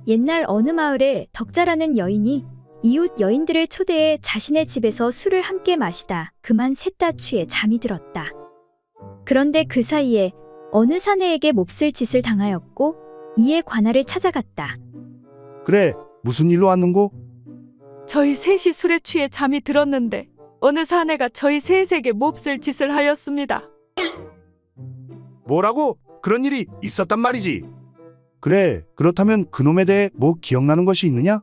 옛날 어느 마을에 덕자라는 여인이 이웃 여인들을 초대해 자신의 집에서 술을 함께 마시다 그만 셋 다 취해 잠이 들었다. 그런데 그 사이에 어느 사내에게 몹쓸 짓을 당하였고 이에 관할을 찾아갔다. 그래, 무슨 일로 왔는고? 저희 셋이 술에 취해 잠이 들었는데 어느 사내가 저희 셋에게 몹쓸 짓을 하였습니다. 뭐라고? 그런 일이 있었단 말이지. 그래, 그렇다면 그놈에 대해 뭐 기억나는 것이 있느냐?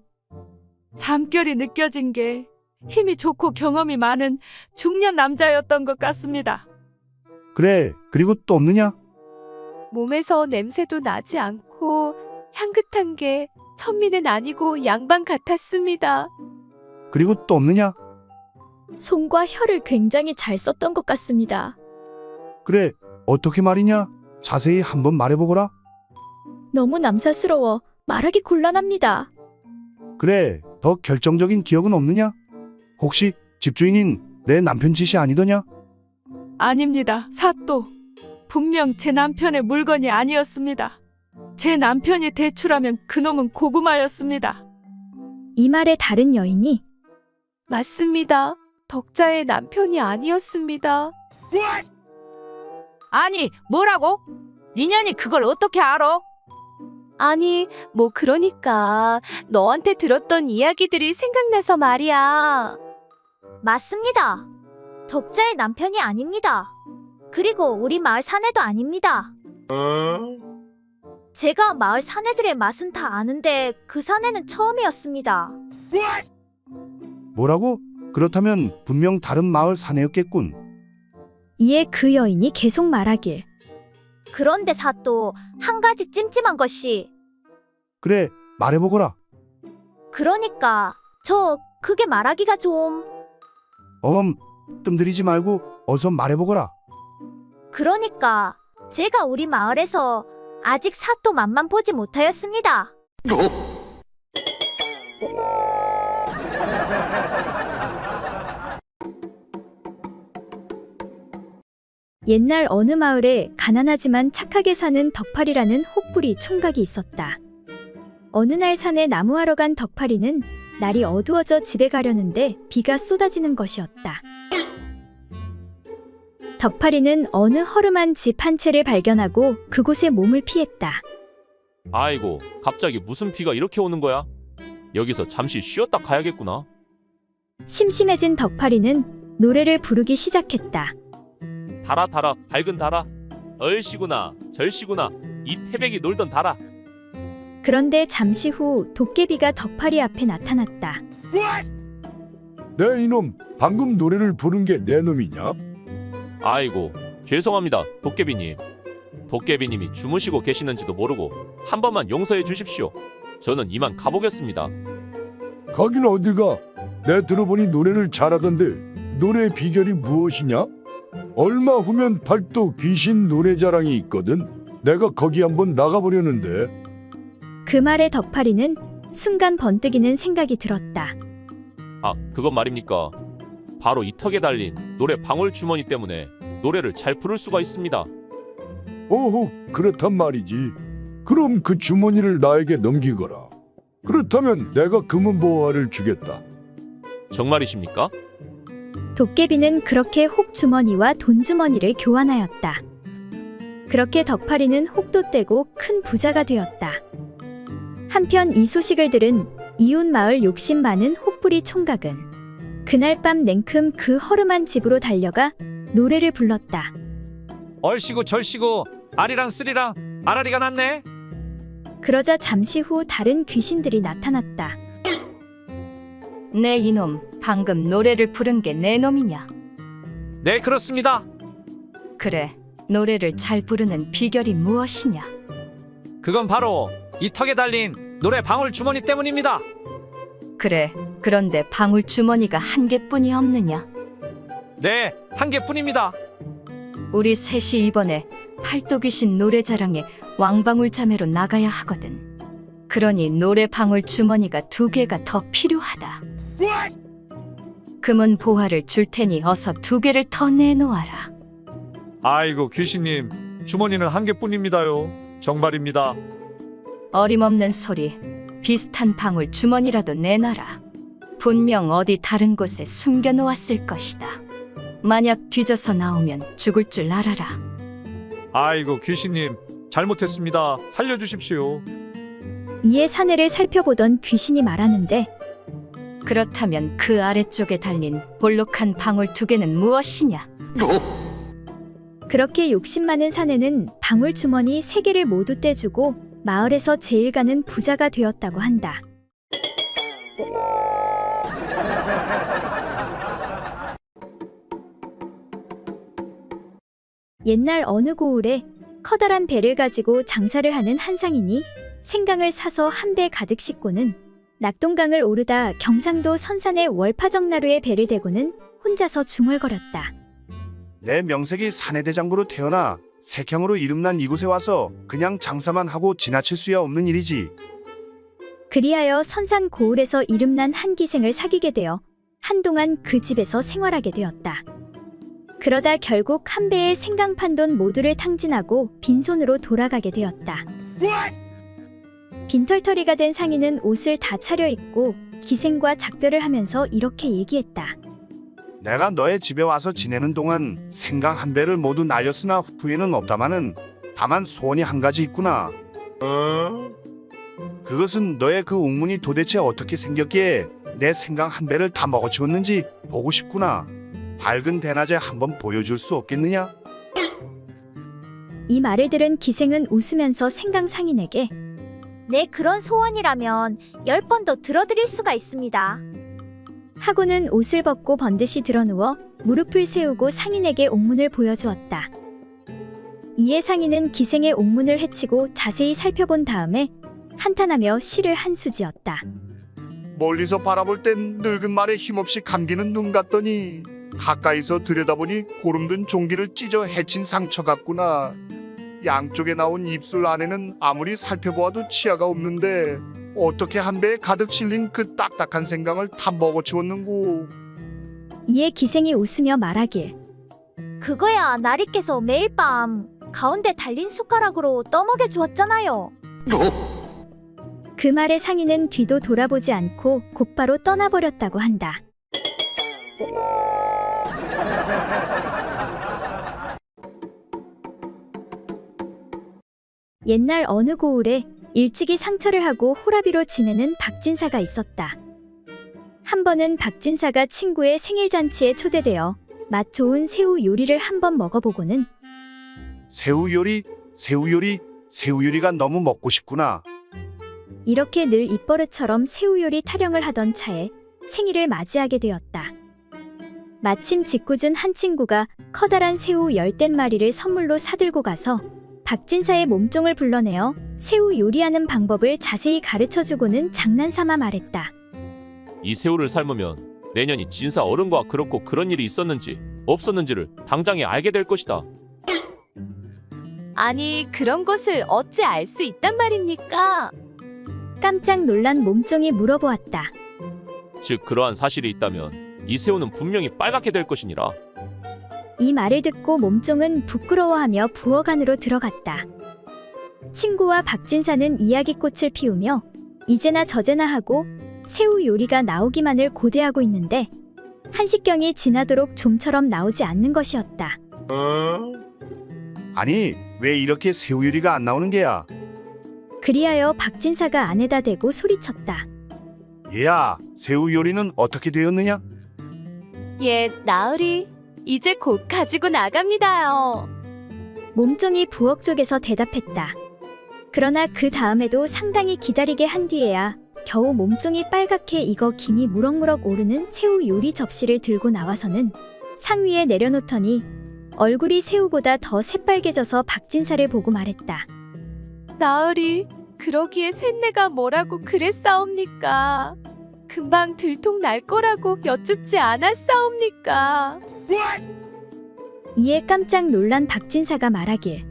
잠결이 느껴진 게 힘이 좋고 경험이 많은 중년 남자였던 것 같습니다. 그래, 그리고 또 없느냐? 몸에서 냄새도 나지 않고 향긋한 게 천민은 아니고 양반 같았습니다. 그리고 또 없느냐? 손과 혀를 굉장히 잘 썼던 것 같습니다. 그래, 어떻게 말이냐? 자세히 한번 말해보거라. 너무 남사스러워 말하기 곤란합니다. 그래, 더 결정적인 기억은 없느냐? 혹시 집주인인 내 남편 짓이 아니더냐? 아닙니다. 사또. 분명 제 남편의 물건이 아니었습니다. 제 남편이 대출하면 그놈은 고구마였습니다. 이 말에 다른 여인이 맞습니다. 덕자의 남편이 아니었습니다. 아니, 뭐라고? 니년이 그걸 어떻게 알아? 아니, 뭐 그러니까 너한테 들었던 이야기들이 생각나서 말이야. 맞습니다. 덕자의 남편이 아닙니다. 그리고 우리 마을 사내도 아닙니다. 제가 마을 사내들의 맛은 다 아는데 그 사내는 처음이었습니다. 뭐라고? 그렇다면 분명 다른 마을 사내였겠군. 이에 그 여인이 계속 말하길 그런데 사또 한 가지 찜찜한 것이 그래, 말해보거라. 그러니까 저 그게 말하기가 좀 뜸들이지 말고 어서 말해보거라. 그러니까 제가 우리 마을에서 아직 사또 맛만 보지 못하였습니다. 옛날 어느 마을에 가난하지만 착하게 사는 덕팔이라는 혹부리 총각이 있었다. 어느 날 산에 나무하러 간 덕팔이는 날이 어두워져 집에 가려는데 비가 쏟아지는 것이었다. 덕팔이는 어느 허름한 집 한 채를 발견하고 그곳에 몸을 피했다. 아이고, 갑자기 무슨 비가 이렇게 오는 거야? 여기서 잠시 쉬었다 가야겠구나. 심심해진 덕팔이는 노래를 부르기 시작했다. 달아 달아 밝은 달아, 얼씨구나 절씨구나 이 태백이 놀던 달아. 그런데 잠시 후 도깨비가 덕팔이 앞에 나타났다. 내 이놈, 방금 노래를 부른 게 내 놈이냐? 아이고, 죄송합니다 도깨비님. 도깨비님이 주무시고 계시는지도 모르고 한 번만 용서해 주십시오. 저는 이만 가보겠습니다. 가긴 어딜 가? 내 들어보니 노래를 잘하던데 노래의 비결이 무엇이냐? 얼마 후면 팔도 귀신 노래 자랑이 있거든. 내가 거기 한번 나가보려는데. 그 말에 덕팔이는 순간 번뜩이는 생각이 들었다. 아, 그건 말입니까? 바로 이 턱에 달린 노래 방울 주머니 때문에 노래를 잘 부를 수가 있습니다. 오호, 그렇단 말이지. 그럼 그 주머니를 나에게 넘기거라. 그렇다면 내가 금은보화를 주겠다. 정말이십니까? 도깨비는 그렇게 혹주머니와 돈주머니를 교환하였다. 그렇게 덕팔이는 혹도 떼고 큰 부자가 되었다. 한편 이 소식을 들은 이웃 마을 욕심 많은 혹부리 총각은 그날 밤 냉큼 그 허름한 집으로 달려가 노래를 불렀다. 얼씨구 절씨구 아리랑 쓰리랑 아라리가 났네. 그러자 잠시 후 다른 귀신들이 나타났다. 네 이놈, 방금 노래를 부른 게 내 놈이냐? 네, 그렇습니다. 그래, 노래를 잘 부르는 비결이 무엇이냐? 그건 바로 이 턱에 달린 노래 방울 주머니 때문입니다. 그래, 그런데 방울 주머니가 한 개뿐이 없느냐? 네, 한 개뿐입니다. 우리 셋이 이번에 팔도귀신 노래자랑에 왕방울 자매로 나가야 하거든. 그러니 노래 방울 주머니가 2개가 더 필요하다. 금은 보화를 줄 테니 어서 2개를 더 내놓아라. 아이고 귀신님, 주머니는 한 개뿐입니다요. 정말입니다. 어림없는 소리. 비슷한 방울 주머니라도 내놔라. 분명 어디 다른 곳에 숨겨놓았을 것이다. 만약 뒤져서 나오면 죽을 줄 알아라. 아이고 귀신님, 잘못했습니다. 살려주십시오. 이에 사내를 살펴보던 귀신이 말하는데 그렇다면 그 아래쪽에 달린 볼록한 방울 2개는 무엇이냐? 그렇게 욕심 많은 사내는 방울 주머니 3개를 모두 떼주고 마을에서 제일 가는 부자가 되었다고 한다. 옛날 어느 고을에 커다란 배를 가지고 장사를 하는 한 상인이 생강을 사서 한 배 가득 싣고는 낙동강을 오르다 경상도 선산의 월파정나루에 배를 대고는 혼자서 중얼거렸다. 내 명색이 사내대장부로 태어나 색향으로 이름난 이곳에 와서 그냥 장사만 하고 지나칠 수야 없는 일이지. 그리하여 선산 고을에서 이름난 한 기생을 사귀게 되어 한동안 그 집에서 생활하게 되었다. 그러다 결국 한 배의 생강판 돈 모두를 탕진하고 빈손으로 돌아가게 되었다. 빈털터리가 된 상인은 옷을 다 차려입고 기생과 작별을 하면서 이렇게 얘기했다. 내가 너의 집에 와서 지내는 동안 생강 한 배를 모두 날렸으나 후회는 없다마는 다만 소원이 한 가지 있구나. 그것은 너의 그 옥문이 도대체 어떻게 생겼기에 내 생강 한 배를 다 먹어치웠는지 보고 싶구나. 밝은 대낮에 한번 보여줄 수 없겠느냐? 이 말을 들은 기생은 웃으면서 생강 상인에게 네, 그런 소원이라면 10번 더 들어드릴 수가 있습니다. 하고는 옷을 벗고 번듯이 드러누워 무릎을 세우고 상인에게 옥문을 보여주었다. 이에 상인은 기생의 옥문을 헤치고 자세히 살펴본 다음에 한탄하며 시를 한 수지었다. 멀리서 바라볼 땐 늙은 말에 힘없이 감기는 눈 같더니 가까이서 들여다보니 고름든 종기를 찢어 헤친 상처 같구나. 양쪽에 나온 입술 안에는 아무리 살펴보아도 치아가 없는데 어떻게 한 배에 가득 실린 그 딱딱한 생강을 다 먹어치웠는고. 이에 기생이 웃으며 말하길 그거야 나리께서 매일 밤 가운데 달린 숟가락으로 떠먹여 주었잖아요. 그 말에 상인은 뒤도 돌아보지 않고 곧바로 떠나버렸다고 한다. 옛날 어느 고을에 일찍이 상처를 하고 호라비로 지내는 박진사가 있었다. 한 번은 박진사가 친구의 생일 잔치에 초대되어 맛 좋은 새우 요리를 한번 먹어보고는 새우 요리가 너무 먹고 싶구나. 이렇게 늘 입버릇처럼 새우 요리 타령을 하던 차에 생일을 맞이하게 되었다. 마침 짓궂은 한 친구가 커다란 새우 10댓마리를 선물로 사들고 가서 박진사의 몸종을 불러내어 새우 요리하는 방법을 자세히 가르쳐주고는 장난삼아 말했다. 이 새우를 삶으면 내년이 진사 어른과 그렇고 그런 일이 있었는지 없었는지를 당장에 알게 될 것이다. 아니, 그런 것을 어찌 알 수 있단 말입니까? 깜짝 놀란 몸종이 물어보았다. 즉 그러한 사실이 있다면 이 새우는 분명히 빨갛게 될 것이니라. 이 말을 듣고 몸종은 부끄러워하며 부엌 안으로 들어갔다. 친구와 박진사는 이야기꽃을 피우며 이제나 저제나 하고 새우 요리가 나오기만을 고대하고 있는데 한식경이 지나도록 좀처럼 나오지 않는 것이었다. 아니 왜 이렇게 새우 요리가 안 나오는 게야? 그리하여 박진사가 안에다 대고 소리쳤다. 얘야, 새우 요리는 어떻게 되었느냐? 예, 나으리. 이제 곧 가지고 나갑니다요. 몸종이 부엌 쪽에서 대답했다. 그러나 그 다음에도 상당히 기다리게 한 뒤에야 겨우 몸종이 빨갛게 익어 김이 무럭무럭 오르는 새우 요리 접시를 들고 나와서는 상 위에 내려놓더니 얼굴이 새우보다 더 새빨개져서 박진사를 보고 말했다. 나으리, 그러기에 쇳내가 뭐라고 그랬사옵니까? 금방 들통 날 거라고 여쭙지 않았사옵니까? 이에 깜짝 놀란 박진사가 말하길.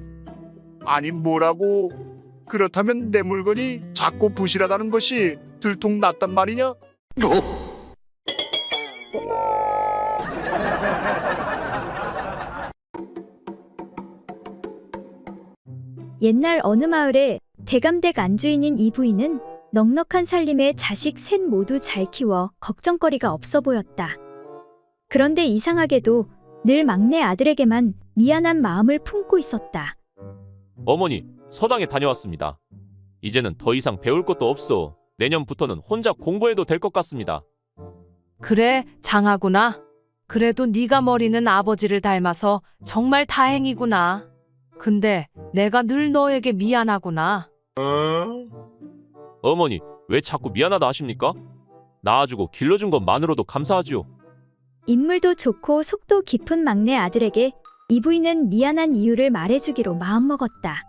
아니 뭐라고? 그렇다면 내 물건이 작고 부실하다는 것이 들통났단 말이냐? 옛날 어느 마을에 대감댁 안주인인 이 부인은 넉넉한 살림에 자식 셋 모두 잘 키워 걱정거리가 없어 보였다. 그런데 이상하게도 늘 막내 아들에게만 미안한 마음을 품고 있었다. 어머니, 서당에 다녀왔습니다. 이제는 더 이상 배울 것도 없어. 내년부터는 혼자 공부해도 될 것 같습니다. 그래, 장하구나. 그래도 네가 머리는 아버지를 닮아서 정말 다행이구나. 근데 내가 늘 너에게 미안하구나. 어머니, 왜 자꾸 미안하다 하십니까? 낳아주고 길러준 것만으로도 감사하지요. 인물도 좋고 속도 깊은 막내 아들에게 이 부인은 미안한 이유를 말해주기로 마음먹었다.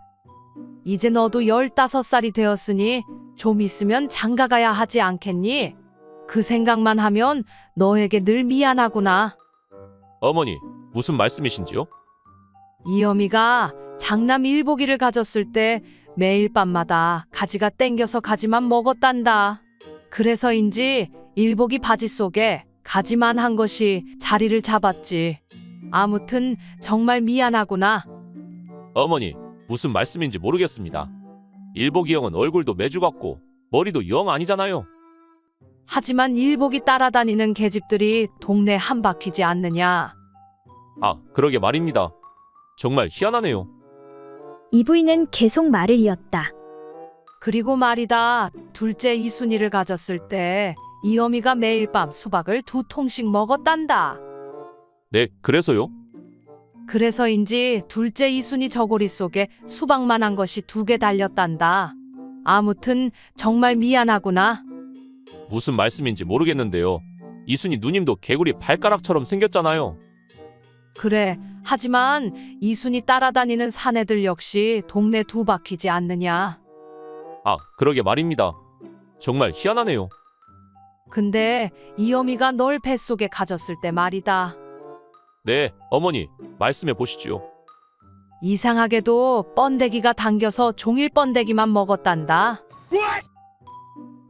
이제 너도 15살이 되었으니 좀 있으면 장가가야 하지 않겠니? 그 생각만 하면 너에게 늘 미안하구나. 어머니, 무슨 말씀이신지요? 이어미가 장남 일복이를 가졌을 때 매일 밤마다 가지가 땡겨서 가지만 먹었단다. 그래서인지 일복이 바지 속에 가지만 한 것이 자리를 잡았지. 아무튼 정말 미안하구나. 어머니, 무슨 말씀인지 모르겠습니다. 일복이 형은 얼굴도 매주 같고 머리도 영 아니잖아요. 하지만 일복이 따라다니는 계집들이 동네 한 바퀴지 않느냐. 아, 그러게 말입니다. 정말 희한하네요. 이 부인은 계속 말을 이었다. 그리고 말이다. 둘째 이순이를 가졌을 때 이어미가 매일 밤 수박을 2통씩 먹었단다. 네, 그래서요? 그래서인지 둘째 이순이 저고리 속에 수박만한 것이 2개 달렸단다. 아무튼 정말 미안하구나. 무슨 말씀인지 모르겠는데요. 이순이 누님도 개구리 발가락처럼 생겼잖아요. 그래, 하지만 이순이 따라다니는 사내들 역시 동네 2바퀴지 않느냐. 아, 그러게 말입니다. 정말 희한하네요. 근데 이어미가 널 뱃속에 가졌을 때 말이다. 네, 어머니, 말씀해 보시지요. 이상하게도 번데기가 당겨서 종일 번데기만 먹었단다.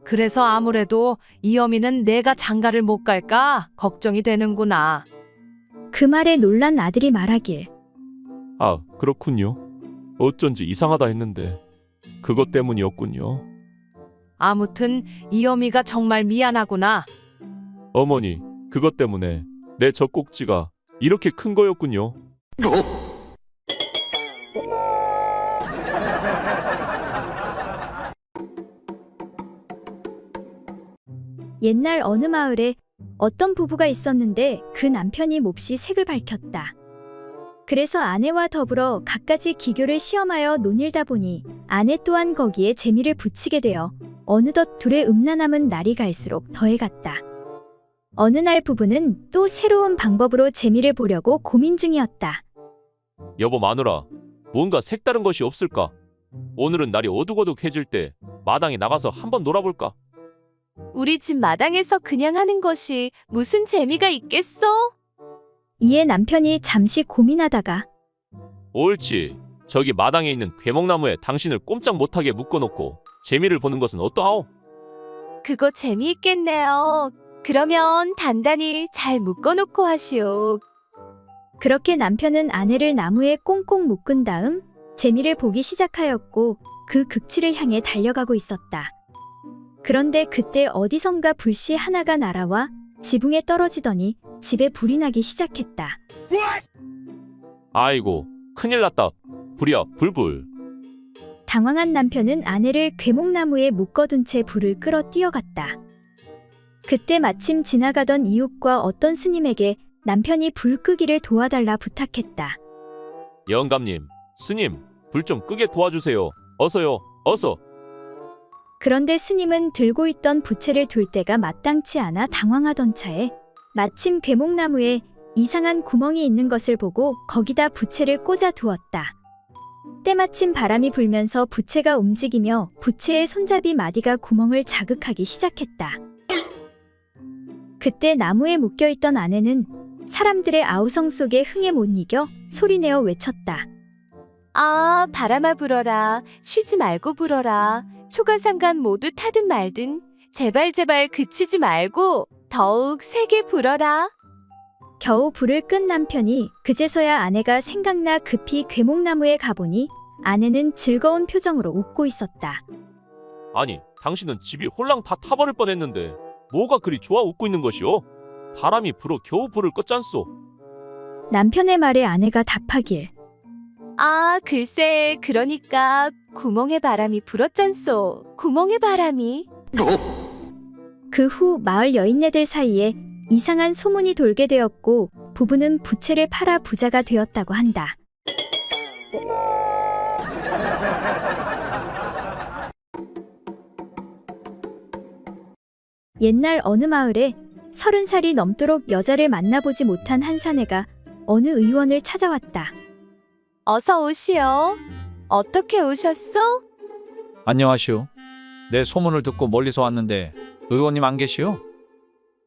그래서 아무래도 이어미는 내가 장가를 못 갈까 걱정이 되는구나. 그 말에 놀란 아들이 말하길. 아, 그렇군요. 어쩐지 이상하다 했는데 그것 때문이었군요. 아무튼 이어미가 정말 미안하구나. 어머니, 그것 때문에 내 젖꼭지가 이렇게 큰 거였군요. 옛날 어느 마을에 어떤 부부가 있었는데 그 남편이 몹시 색을 밝혔다. 그래서 아내와 더불어 갖가지 기교를 시험하여 논일다 보니 아내 또한 거기에 재미를 붙이게 되어 어느덧 둘의 음란함은 날이 갈수록 더해갔다. 어느 날 부부는 또 새로운 방법으로 재미를 보려고 고민 중이었다. 여보 마누라, 뭔가 색다른 것이 없을까? 오늘은 날이 어둑어둑해질 때 마당에 나가서 한번 놀아볼까? 우리 집 마당에서 그냥 하는 것이 무슨 재미가 있겠어? 이에 남편이 잠시 고민하다가 옳지. 저기 마당에 있는 괴목나무에 당신을 꼼짝 못하게 묶어놓고 재미를 보는 것은 어떠하오? 그거 재미있겠네요. 그러면 단단히 잘 묶어놓고 하시오. 그렇게 남편은 아내를 나무에 꽁꽁 묶은 다음 재미를 보기 시작하였고 그 극치를 향해 달려가고 있었다. 그런데 그때 어디선가 불씨 하나가 날아와 지붕에 떨어지더니 집에 불이 나기 시작했다. 아이고, 큰일 났다. 불이야, 불불. 당황한 남편은 아내를 괴목나무에 묶어둔 채 불을 끌어 뛰어갔다. 그때 마침 지나가던 이웃과 어떤 스님에게 남편이 불 끄기를 도와달라 부탁했다. 영감님, 스님, 불 좀 끄게 도와주세요. 어서요, 어서. 그런데 스님은 들고 있던 부채를 둘 때가 마땅치 않아 당황하던 차에 마침 괴목나무에 이상한 구멍이 있는 것을 보고 거기다 부채를 꽂아 두었다. 때마침 바람이 불면서 부채가 움직이며 부채의 손잡이 마디가 구멍을 자극하기 시작했다. 그때 나무에 묶여있던 아내는 사람들의 아우성 속에 흥에 못 이겨 소리내어 외쳤다. 아, 바람아 불어라. 쉬지 말고 불어라. 초가상간 모두 타든 말든 제발 그치지 말고 더욱 세게 불어라. 겨우 불을 끈 남편이 그제서야 아내가 생각나 급히 괴목나무에 가보니 아내는 즐거운 표정으로 웃고 있었다. 아니, 당신은 집이 홀랑 다 타버릴 뻔했는데 뭐가 그리 좋아 웃고 있는 것이오? 바람이 불어 겨우 불을 껐잖소. 남편의 말에 아내가 답하길. 아, 글쎄, 그러니까 구멍에 바람이 불었잖소. 구멍에 바람이. 그 후 마을 여인네들 사이에 이상한 소문이 돌게 되었고 부부는 부채를 팔아 부자가 되었다고 한다. 옛날 어느 마을에 30살이 넘도록 여자를 만나보지 못한 한 사내가 어느 의원을 찾아왔다. 어서 오시오. 어떻게 오셨어? 안녕하시오. 내 소문을 듣고 멀리서 왔는데 의원님 안 계시오?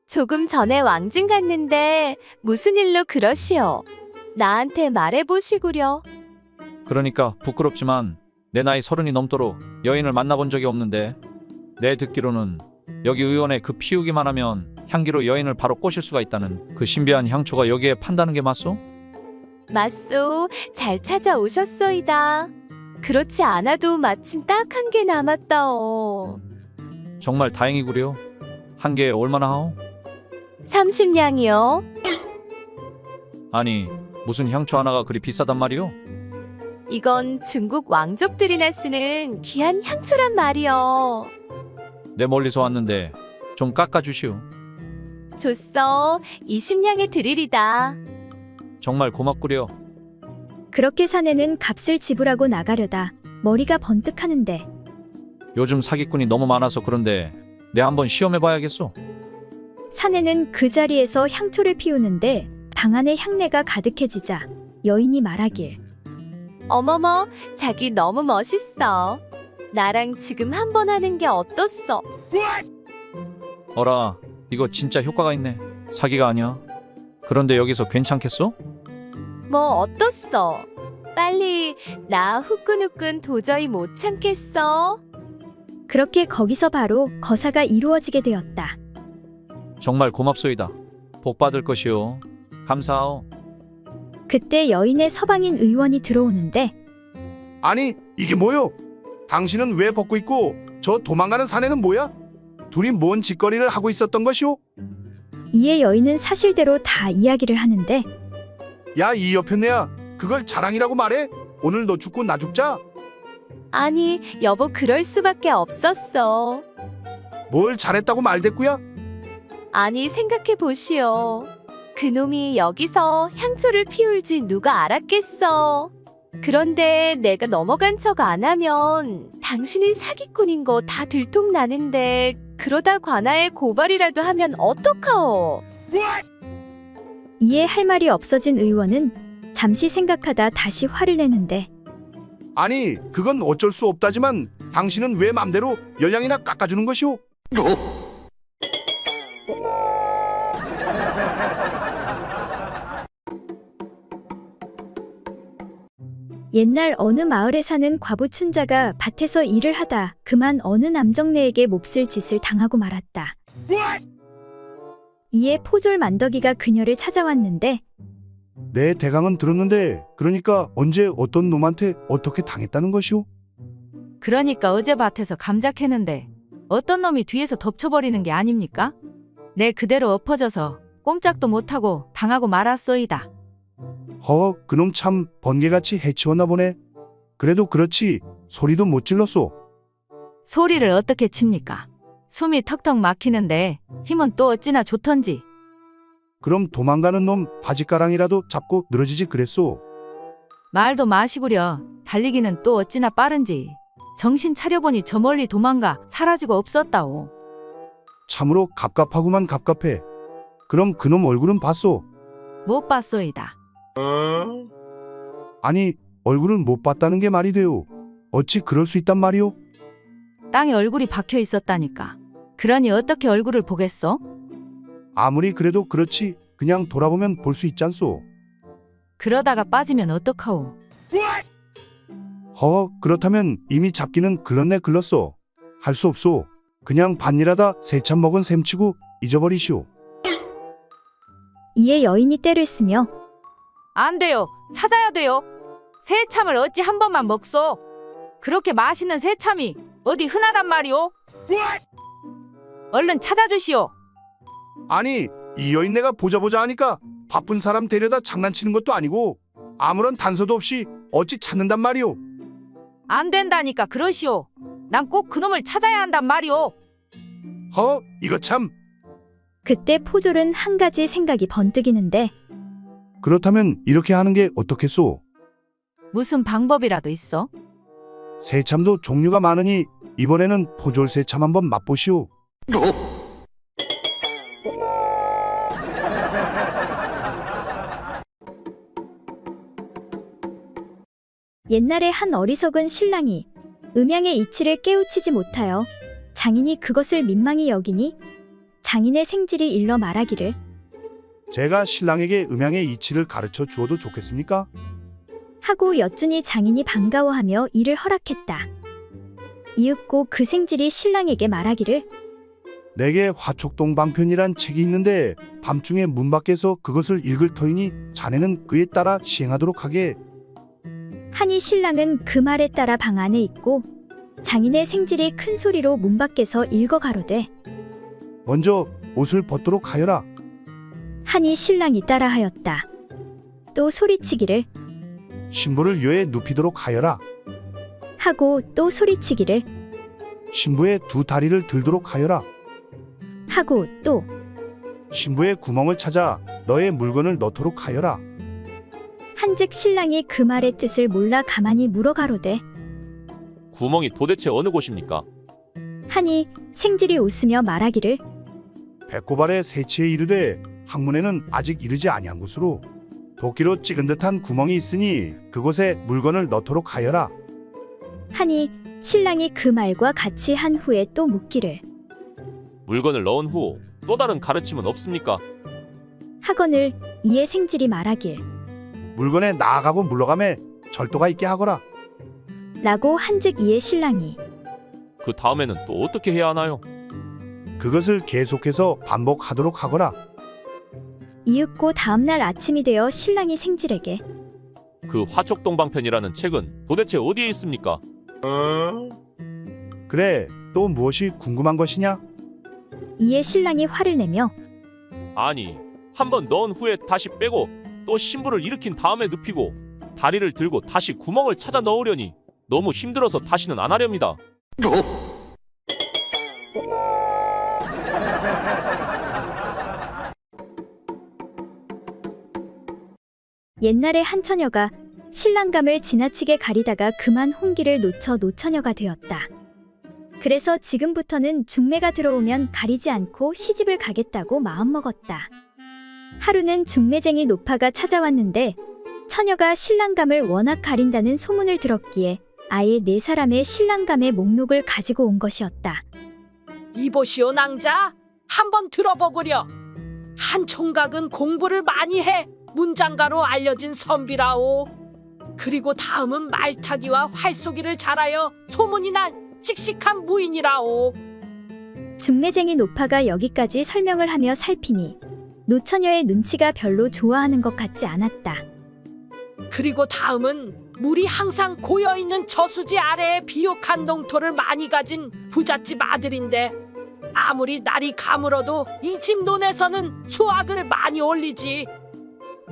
조금 전에 왕진 갔는데 무슨 일로 그러시오? 나한테 말해보시구려. 그러니까 부끄럽지만 내 나이 30이 넘도록 여인을 만나본 적이 없는데 내 듣기로는 여기 의원에 그 피우기만 하면 향기로 여인을 바로 꼬실 수가 있다는 그 신비한 향초가 여기에 판다는 게 맞소? 맞소. 잘 찾아오셨소이다. 그렇지 않아도 마침 딱 한 개 남았다오. 정말 다행이구려. 한 개에 얼마나 하오? 30냥이요. 아니 무슨 향초 하나가 그리 비싸단 말이오? 이건 중국 왕족들이나 쓰는 귀한 향초란 말이요. 내 멀리서 왔는데 좀 깎아주시오. 좋소. 20냥에 드리리다. 정말 고맙구려. 그렇게 사내는 값을 지불하고 나가려다 머리가 번뜩하는데 요즘 사기꾼이 너무 많아서 그런데 내 한번 시험해봐야겠소. 사내는 그 자리에서 향초를 피우는데 방 안에 향내가 가득해지자 여인이 말하길. 어머머, 자기 너무 멋있어. 나랑 지금 한 번 하는 게 어떻소? 어라, 이거 진짜 효과가 있네. 사기가 아니야. 그런데 여기서 괜찮겠소? 뭐 어떻소? 빨리 나 후끈후끈 도저히 못 참겠어. 그렇게 거기서 바로 거사가 이루어지게 되었다. 정말 고맙소이다. 복 받을 것이오. 감사하오. 그때 여인의 서방인 의원이 들어오는데 아니 이게 뭐요? 당신은 왜 벗고 있고 저 도망가는 사내는 뭐야? 둘이 뭔 짓거리를 하고 있었던 것이오? 이에 여인은 사실대로 다 이야기를 하는데 야 이 여편네야 그걸 자랑이라고 말해? 오늘 너 죽고 나 죽자? 아니, 여보 그럴 수밖에 없었어. 뭘 잘했다고 말대꾸야? 아니, 생각해 보시오. 그놈이 여기서 향초를 피울지 누가 알았겠어. 그런데 내가 넘어간 척 안 하면 당신이 사기꾼인 거 다 들통나는데 그러다 관아에 고발이라도 하면 어떡하오? 이에 할 말이 없어진 의원은 잠시 생각하다 다시 화를 내는데 아니 그건 어쩔 수 없다지만 당신은 왜 맘대로 열량이나 깎아주는 것이오? 옛날 어느 마을에 사는 과부 춘자가 밭에서 일을 하다 그만 어느 남정네에게 몹쓸 짓을 당하고 말았다. 이에 포졸 만덕이가 그녀를 찾아왔는데 내 대강은 들었는데 그러니까 언제 어떤 놈한테 어떻게 당했다는 것이오? 그러니까 어제 밭에서 감자 캐는데 어떤 놈이 뒤에서 덮쳐버리는 게 아닙니까? 내 그대로 엎어져서 꼼짝도 못하고 당하고 말았소이다. 그놈 참 번개같이 해치웠나 보네. 그래도 그렇지 소리도 못 질렀소. 소리를 어떻게 칩니까? 숨이 턱턱 막히는데 힘은 또 어찌나 좋던지. 그럼 도망가는 놈 바지가랑이라도 잡고 늘어지지 그랬소. 말도 마시구려. 달리기는 또 어찌나 빠른지. 정신 차려보니 저 멀리 도망가 사라지고 없었다오. 참으로 갑갑하구만 갑갑해. 그럼 그놈 얼굴은 봤소? 못 봤소이다. 아니 얼굴을 못 봤다는 게 말이 돼요. 어찌 그럴 수 있단 말이오? 땅에 얼굴이 박혀 있었다니까. 그러니 어떻게 얼굴을 보겠소? 아무리 그래도 그렇지 그냥 돌아보면 볼 수 있잖소. 그러다가 빠지면 어떡하오? 그렇다면 이미 잡기는 글렀네 글렀소. 할 수 없소. 그냥 밭일하다 새참 먹은 셈치고 잊어버리시오. 이에 여인이 떼를 쓰며 안 돼요. 찾아야 돼요. 새참을 어찌 한 번만 먹소? 그렇게 맛있는 새참이 어디 흔하단 말이오? 얼른 찾아주시오. 아니 이 여인 내가 보자 하니까 바쁜 사람 데려다 장난치는 것도 아니고 아무런 단서도 없이 어찌 찾는단 말이오. 안 된다니까 그러시오. 난 꼭 그놈을 찾아야 한단 말이오. 이거 참. 그때 포졸은 한 가지 생각이 번뜩이는데 그렇다면 이렇게 하는 게 어떻겠소? 무슨 방법이라도 있어? 새참도 종류가 많으니 이번에는 포졸 새참 한번 맛보시오. 옛날에 한 어리석은 신랑이 음양의 이치를 깨우치지 못하여 장인이 그것을 민망히 여기니 장인의 생질이 일러 말하기를 제가 신랑에게 음양의 이치를 가르쳐 주어도 좋겠습니까? 하고 여쭈니 장인이 반가워하며 이를 허락했다. 이윽고 그 생질이 신랑에게 말하기를 내게 화촉동방편이란 책이 있는데 밤중에 문 밖에서 그것을 읽을 터이니 자네는 그에 따라 시행하도록 하게. 하니 신랑은 그 말에 따라 방 안에 있고 장인의 생질이 큰 소리로 문 밖에서 읽어 가로되 먼저 옷을 벗도록 하여라. 하니 신랑이 따라하였다. 또 소리치기를 신부를 묘에 눕히도록 하여라. 하고 또 소리치기를 신부의 두 다리를 들도록 하여라. 하고 또 신부의 구멍을 찾아 너의 물건을 넣도록 하여라. 한즉 신랑이 그 말의 뜻을 몰라 가만히 물어 가로되 구멍이 도대체 어느 곳입니까? 하니 생질이 웃으며 말하기를 배꼽아래 새치에 이르되 항문에는 아직 이르지 아니한 곳으로 도끼로 찍은 듯한 구멍이 있으니 그곳에 물건을 넣도록 하여라. 하니 신랑이 그 말과 같이 한 후에 또 묻기를 물건을 넣은 후 또 다른 가르침은 없습니까? 하거늘 이에 생질이 말하길 물건에 나아가고 물러가매 절도가 있게 하거라. 라고 한즉 이에 신랑이 그 다음에는 또 어떻게 해야 하나요? 그것을 계속해서 반복하도록 하거라. 이윽고 다음날 아침이 되어 신랑이 생질에게 그 화촉동방편이라는 책은 도대체 어디에 있습니까? 그래, 또 무엇이 궁금한 것이냐? 이에 신랑이 화를 내며 아니, 한번 넣은 후에 다시 빼고 또 신부를 일으킨 다음에 눕히고 다리를 들고 다시 구멍을 찾아 넣으려니 너무 힘들어서 다시는 안 하렵니다. 옛날에 한 처녀가 신랑감을 지나치게 가리다가 그만 홍기를 놓쳐 노처녀가 되었다. 그래서 지금부터는 중매가 들어오면 가리지 않고 시집을 가겠다고 마음먹었다. 하루는 중매쟁이 노파가 찾아왔는데 처녀가 신랑감을 워낙 가린다는 소문을 들었기에 아예 네 사람의 신랑감의 목록을 가지고 온 것이었다. 이보시오 낭자, 한번 들어보구려. 한 총각은 공부를 많이 해 문장가로 알려진 선비라오. 그리고 다음은 말타기와 활쏘기를 잘하여 소문이 난 씩씩한 무인이라오. 중매쟁이 노파가 여기까지 설명을 하며 살피니 노처녀의 눈치가 별로 좋아하는 것 같지 않았다. 그리고 다음은 물이 항상 고여있는 저수지 아래에 비옥한 농토를 많이 가진 부잣집 아들인데 아무리 날이 가물어도 이 집 논에서는 수확을 많이 올리지.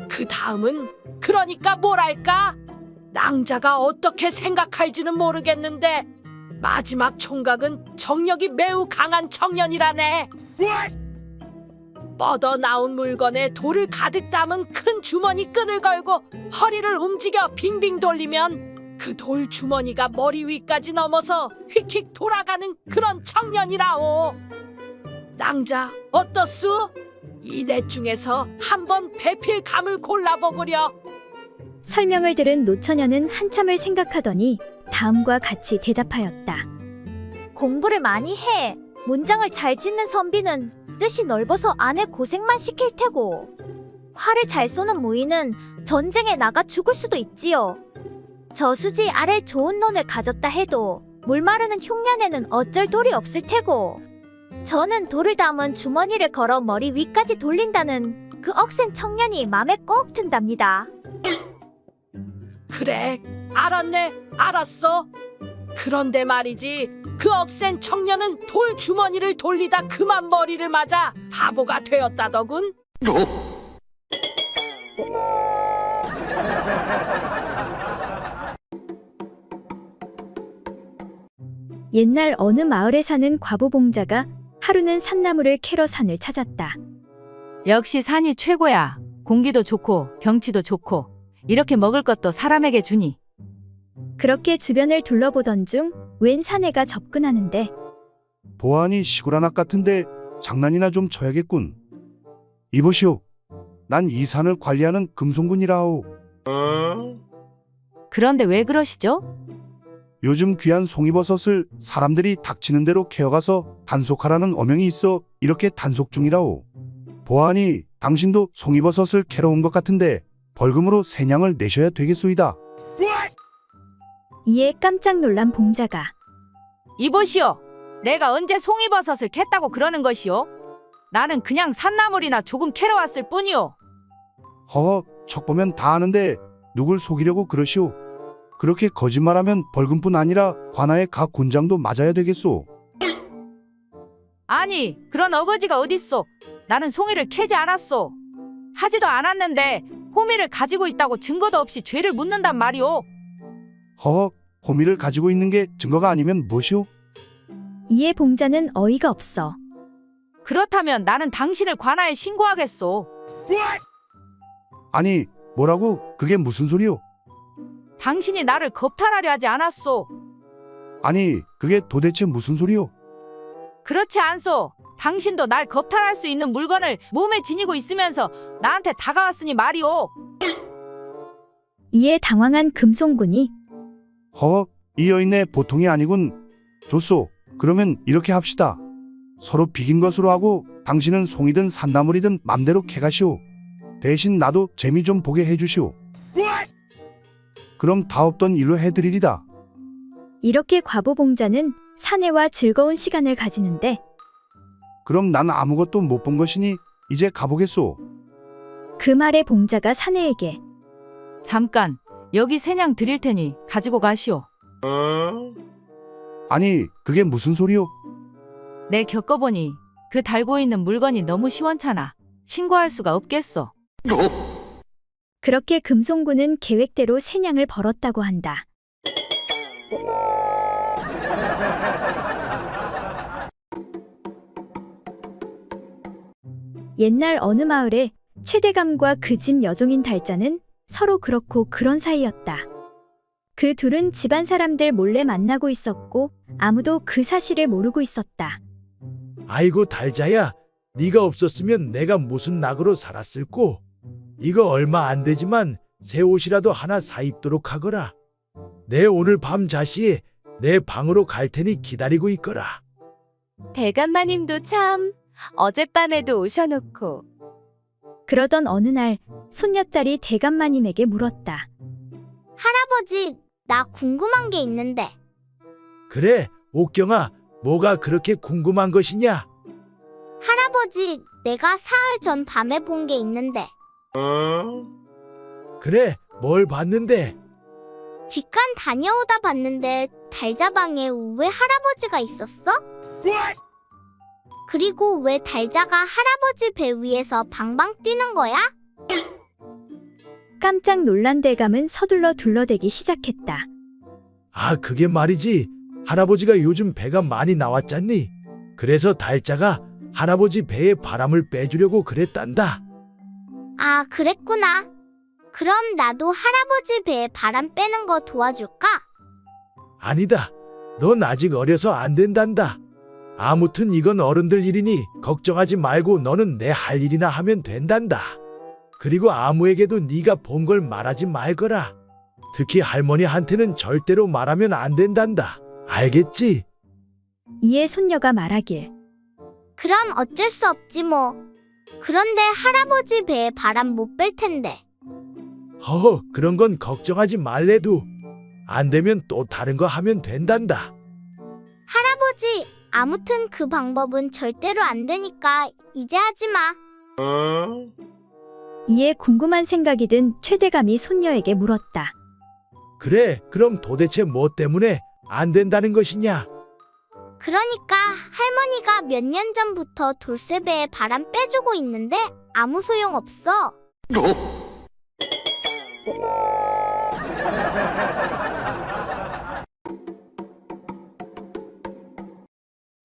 그 다음은 그러니까 뭐랄까? 낭자가 어떻게 생각할지는 모르겠는데 마지막 총각은 정력이 매우 강한 청년이라네. 뻗어 나온 물건에 돌을 가득 담은 큰 주머니 끈을 걸고 허리를 움직여 빙빙 돌리면 그 돌 주머니가 머리 위까지 넘어서 휙휙 돌아가는 그런 청년이라오. 낭자 어떻소? 이 넷 중에서 한번 배필감을 골라보구려. 설명을 들은 노처녀는 한참을 생각하더니 다음과 같이 대답하였다. 공부를 많이 해. 문장을 잘 짓는 선비는 뜻이 넓어서 안에 고생만 시킬 테고 활을 잘 쏘는 무인은 전쟁에 나가 죽을 수도 있지요. 저수지 아래 좋은 논을 가졌다 해도 물 마르는 흉년에는 어쩔 돌이 없을 테고 저는 돌을 담은 주머니를 걸어 머리 위까지 돌린다는 그 억센 청년이 맘에 꼭 든답니다. 그래, 알았네, 알았어. 그런데 말이지, 그 억센 청년은 돌 주머니를 돌리다 그만 머리를 맞아 바보가 되었다더군. 옛날 어느 마을에 사는 과부봉자가 하루는 산나물을 캐러 산을 찾았다. 역시 산이 최고야. 공기도 좋고 경치도 좋고 이렇게 먹을 것도 사람에게 주니. 그렇게 주변을 둘러보던 중 웬 사내가 접근하는데 보아하니 시골 한악 같은데 장난이나 좀 쳐야겠군. 이보시오. 난 이 산을 관리하는 금송군이라오. 그런데 왜 그러시죠? 요즘 귀한 송이버섯을 사람들이 닥치는 대로 캐어가서 단속하라는 어명이 있어 이렇게 단속 중이라오. 보아하니 당신도 송이버섯을 캐러 온 것 같은데 벌금으로 세냥을 내셔야 되겠소이다. 이에 깜짝 놀란 봉자가 이보시오. 내가 언제 송이버섯을 캤다고 그러는 것이오? 나는 그냥 산나물이나 조금 캐러 왔을 뿐이오. 허허, 척 보면 다 아는데 누굴 속이려고 그러시오. 그렇게 거짓말하면 벌금뿐 아니라 관아의 각 곤장도 맞아야 되겠소. 아니, 그런 어거지가 어딨소. 나는 송이를 캐지 않았소. 하지도 않았는데 호미를 가지고 있다고 증거도 없이 죄를 묻는단 말이오. 허허, 호미를 가지고 있는 게 증거가 아니면 무엇이오? 이에 봉자는 어이가 없어 그렇다면 나는 당신을 관아에 신고하겠소. 아니, 뭐라고? 그게 무슨 소리오? 당신이 나를 겁탈하려 하지 않았소. 아니, 그게 도대체 무슨 소리오? 그렇지 않소. 당신도 날 겁탈할 수 있는 물건을 몸에 지니고 있으면서 나한테 다가왔으니 말이오. 이에 당황한 금송군이 허, 이 여인네 보통이 아니군. 좋소. 그러면 이렇게 합시다. 서로 비긴 것으로 하고 당신은 송이든 산나물이든 맘대로 캐가시오. 대신 나도 재미 좀 보게 해주시오. 그럼 다 없던 일로 해드리리다. 이렇게 과부봉자는 사내와 즐거운 시간을 가지는데 그럼 난 아무것도 못 본 것이니 이제 가보겠소. 그 말에 봉자가 사내에게 잠깐, 여기 세냥 드릴 테니 가지고 가시오. 아니, 그게 무슨 소리오? 내 겪어보니 그 달고 있는 물건이 너무 시원찮아. 신고할 수가 없겠소. 그렇게 금송군은 계획대로 세냥을 벌었다고 한다. 옛날 어느 마을에 최대감과 그 집 여종인 달자는 서로 그렇고 그런 사이였다. 그 둘은 집안 사람들 몰래 만나고 있었고 아무도 그 사실을 모르고 있었다. 아이고 달자야, 네가 없었으면 내가 무슨 낙으로 살았을꼬. 이거 얼마 안 되지만 새 옷이라도 하나 사 입도록 하거라. 내 오늘 밤 자시에 내 방으로 갈 테니 기다리고 있거라. 대감마님도 참 어젯밤에도 오셔놓고. 그러던 어느 날 손녀딸이 대감마님에게 물었다. 할아버지, 나 궁금한 게 있는데. 그래, 옥경아, 뭐가 그렇게 궁금한 것이냐? 할아버지, 내가 사흘 전 밤에 본 게 있는데. 그래, 뭘 봤는데? 뒷간 다녀오다 봤는데 달자방에 왜 할아버지가 있었어? 그리고 왜 달자가 할아버지 배 위에서 방방 뛰는 거야? 깜짝 놀란 대감은 서둘러 둘러대기 시작했다. 아, 그게 말이지. 할아버지가 요즘 배가 많이 나왔잖니. 그래서 달자가 할아버지 배에 바람을 빼주려고 그랬단다. 아, 그랬구나. 그럼 나도 할아버지 배에 바람 빼는 거 도와줄까? 아니다. 넌 아직 어려서 안 된단다. 아무튼 이건 어른들 일이니 걱정하지 말고 너는 내 할 일이나 하면 된단다. 그리고 아무에게도 네가 본 걸 말하지 말거라. 특히 할머니한테는 절대로 말하면 안 된단다. 알겠지? 이에 손녀가 말하길. 그럼 어쩔 수 없지 뭐. 그런데 할아버지 배에 바람 못 뺄 텐데. 허허, 그런 건 걱정하지 말래도. 안 되면 또 다른 거 하면 된단다. 할아버지, 아무튼 그 방법은 절대로 안 되니까 이제 하지 마. 이에 궁금한 생각이 든 최대감이 손녀에게 물었다. 그래, 그럼 도대체 뭐 때문에 안 된다는 것이냐? 그러니까 할머니가 몇 년 전부터 돌쇠배에 바람 빼주고 있는데 아무 소용 없어.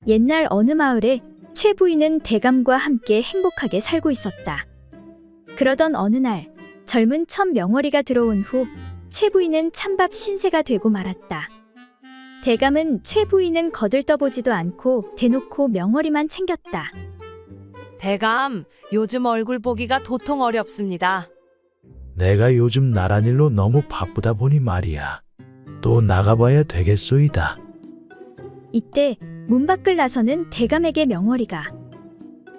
옛날 어느 마을에 최 부인은 대감과 함께 행복하게 살고 있었다. 그러던 어느 날 젊은 첫 명월이가 들어온 후 최 부인은 찬밥 신세가 되고 말았다. 대감은 최 부인은 거들떠보지도 않고 대놓고 명월이만 챙겼다. 대감, 요즘 얼굴 보기가 도통 어렵습니다. 내가 요즘 나란 일로 너무 바쁘다 보니 말이야. 또 나가봐야 되겠소이다. 이때 문 밖을 나서는 대감에게 명월이가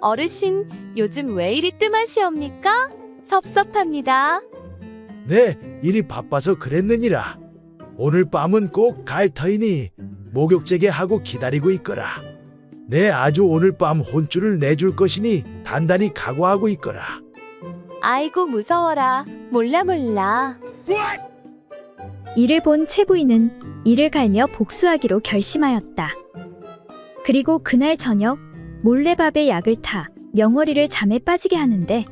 어르신, 요즘 왜 이리 뜸하시옵니까? 섭섭합니다. 네, 일이 바빠서 그랬느니라. 오늘 밤은 꼭 갈 터이니 목욕제게 하고 기다리고 있거라. 내 아주 오늘 밤 혼쭐을 내줄 것이니 단단히 각오하고 있거라. 아이고 무서워라. 몰라. 이를 본 최 부인은 이를 갈며 복수하기로 결심하였다. 그리고 그날 저녁 몰래 밥에 약을 타 명월이를 잠에 빠지게 하는데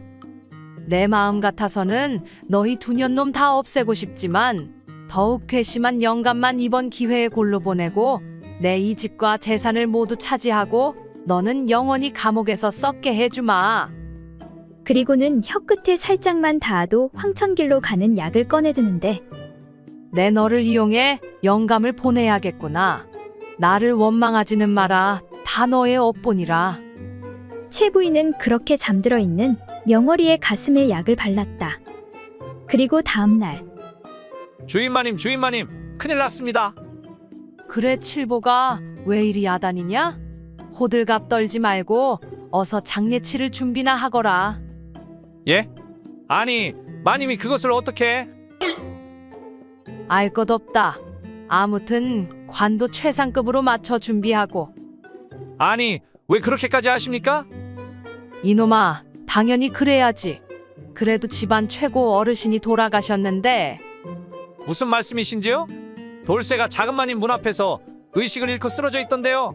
내 마음 같아서는 너희 두 년놈 다 없애고 싶지만 더욱 괘씸한 영감만 이번 기회에 골로 보내고 내 이 집과 재산을 모두 차지하고 너는 영원히 감옥에서 썩게 해주마. 그리고는 혀끝에 살짝만 닿아도 황천길로 가는 약을 꺼내드는데 내 너를 이용해 영감을 보내야겠구나. 나를 원망하지는 마라. 다 너의 업보니라. 최 부인은 그렇게 잠들어 있는 명월이의 가슴에 약을 발랐다. 그리고 다음 날 주인마님, 큰일 났습니다. 그래 칠보가 왜 이리 야단이냐? 호들갑 떨지 말고 어서 장례치를 준비나 하거라. 예? 아니, 마님이 그것을 어떻게? 알 것 없다. 아무튼 관도 최상급으로 맞춰 준비하고. 아니, 왜 그렇게까지 하십니까? 이놈아, 당연히 그래야지. 그래도 집안 최고 어르신이 돌아가셨는데. 무슨 말씀이신지요? 돌쇠가 작은 마님 문 앞에서 의식을 잃고 쓰러져 있던데요.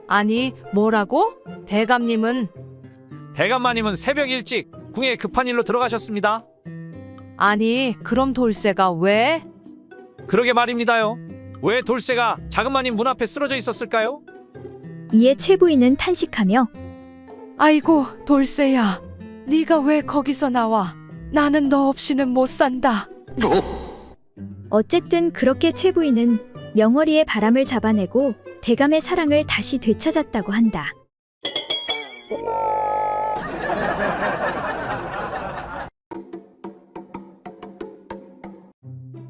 아니, 뭐라고? 대감님은? 대감마님은 새벽 일찍 궁에 급한 일로 들어가셨습니다. 아니, 그럼 돌쇠가 왜? 그러게 말입니다요. 왜 돌쇠가 작은 마님 문 앞에 쓰러져 있었을까요? 이에 최 부인은 탄식하며 아이고, 돌쇠야. 네가 왜 거기서 나와? 나는 너 없이는 못 산다. 어쨌든 그렇게 최 부인은 명월이의 바람을 잡아내고 대감의 사랑을 다시 되찾았다고 한다.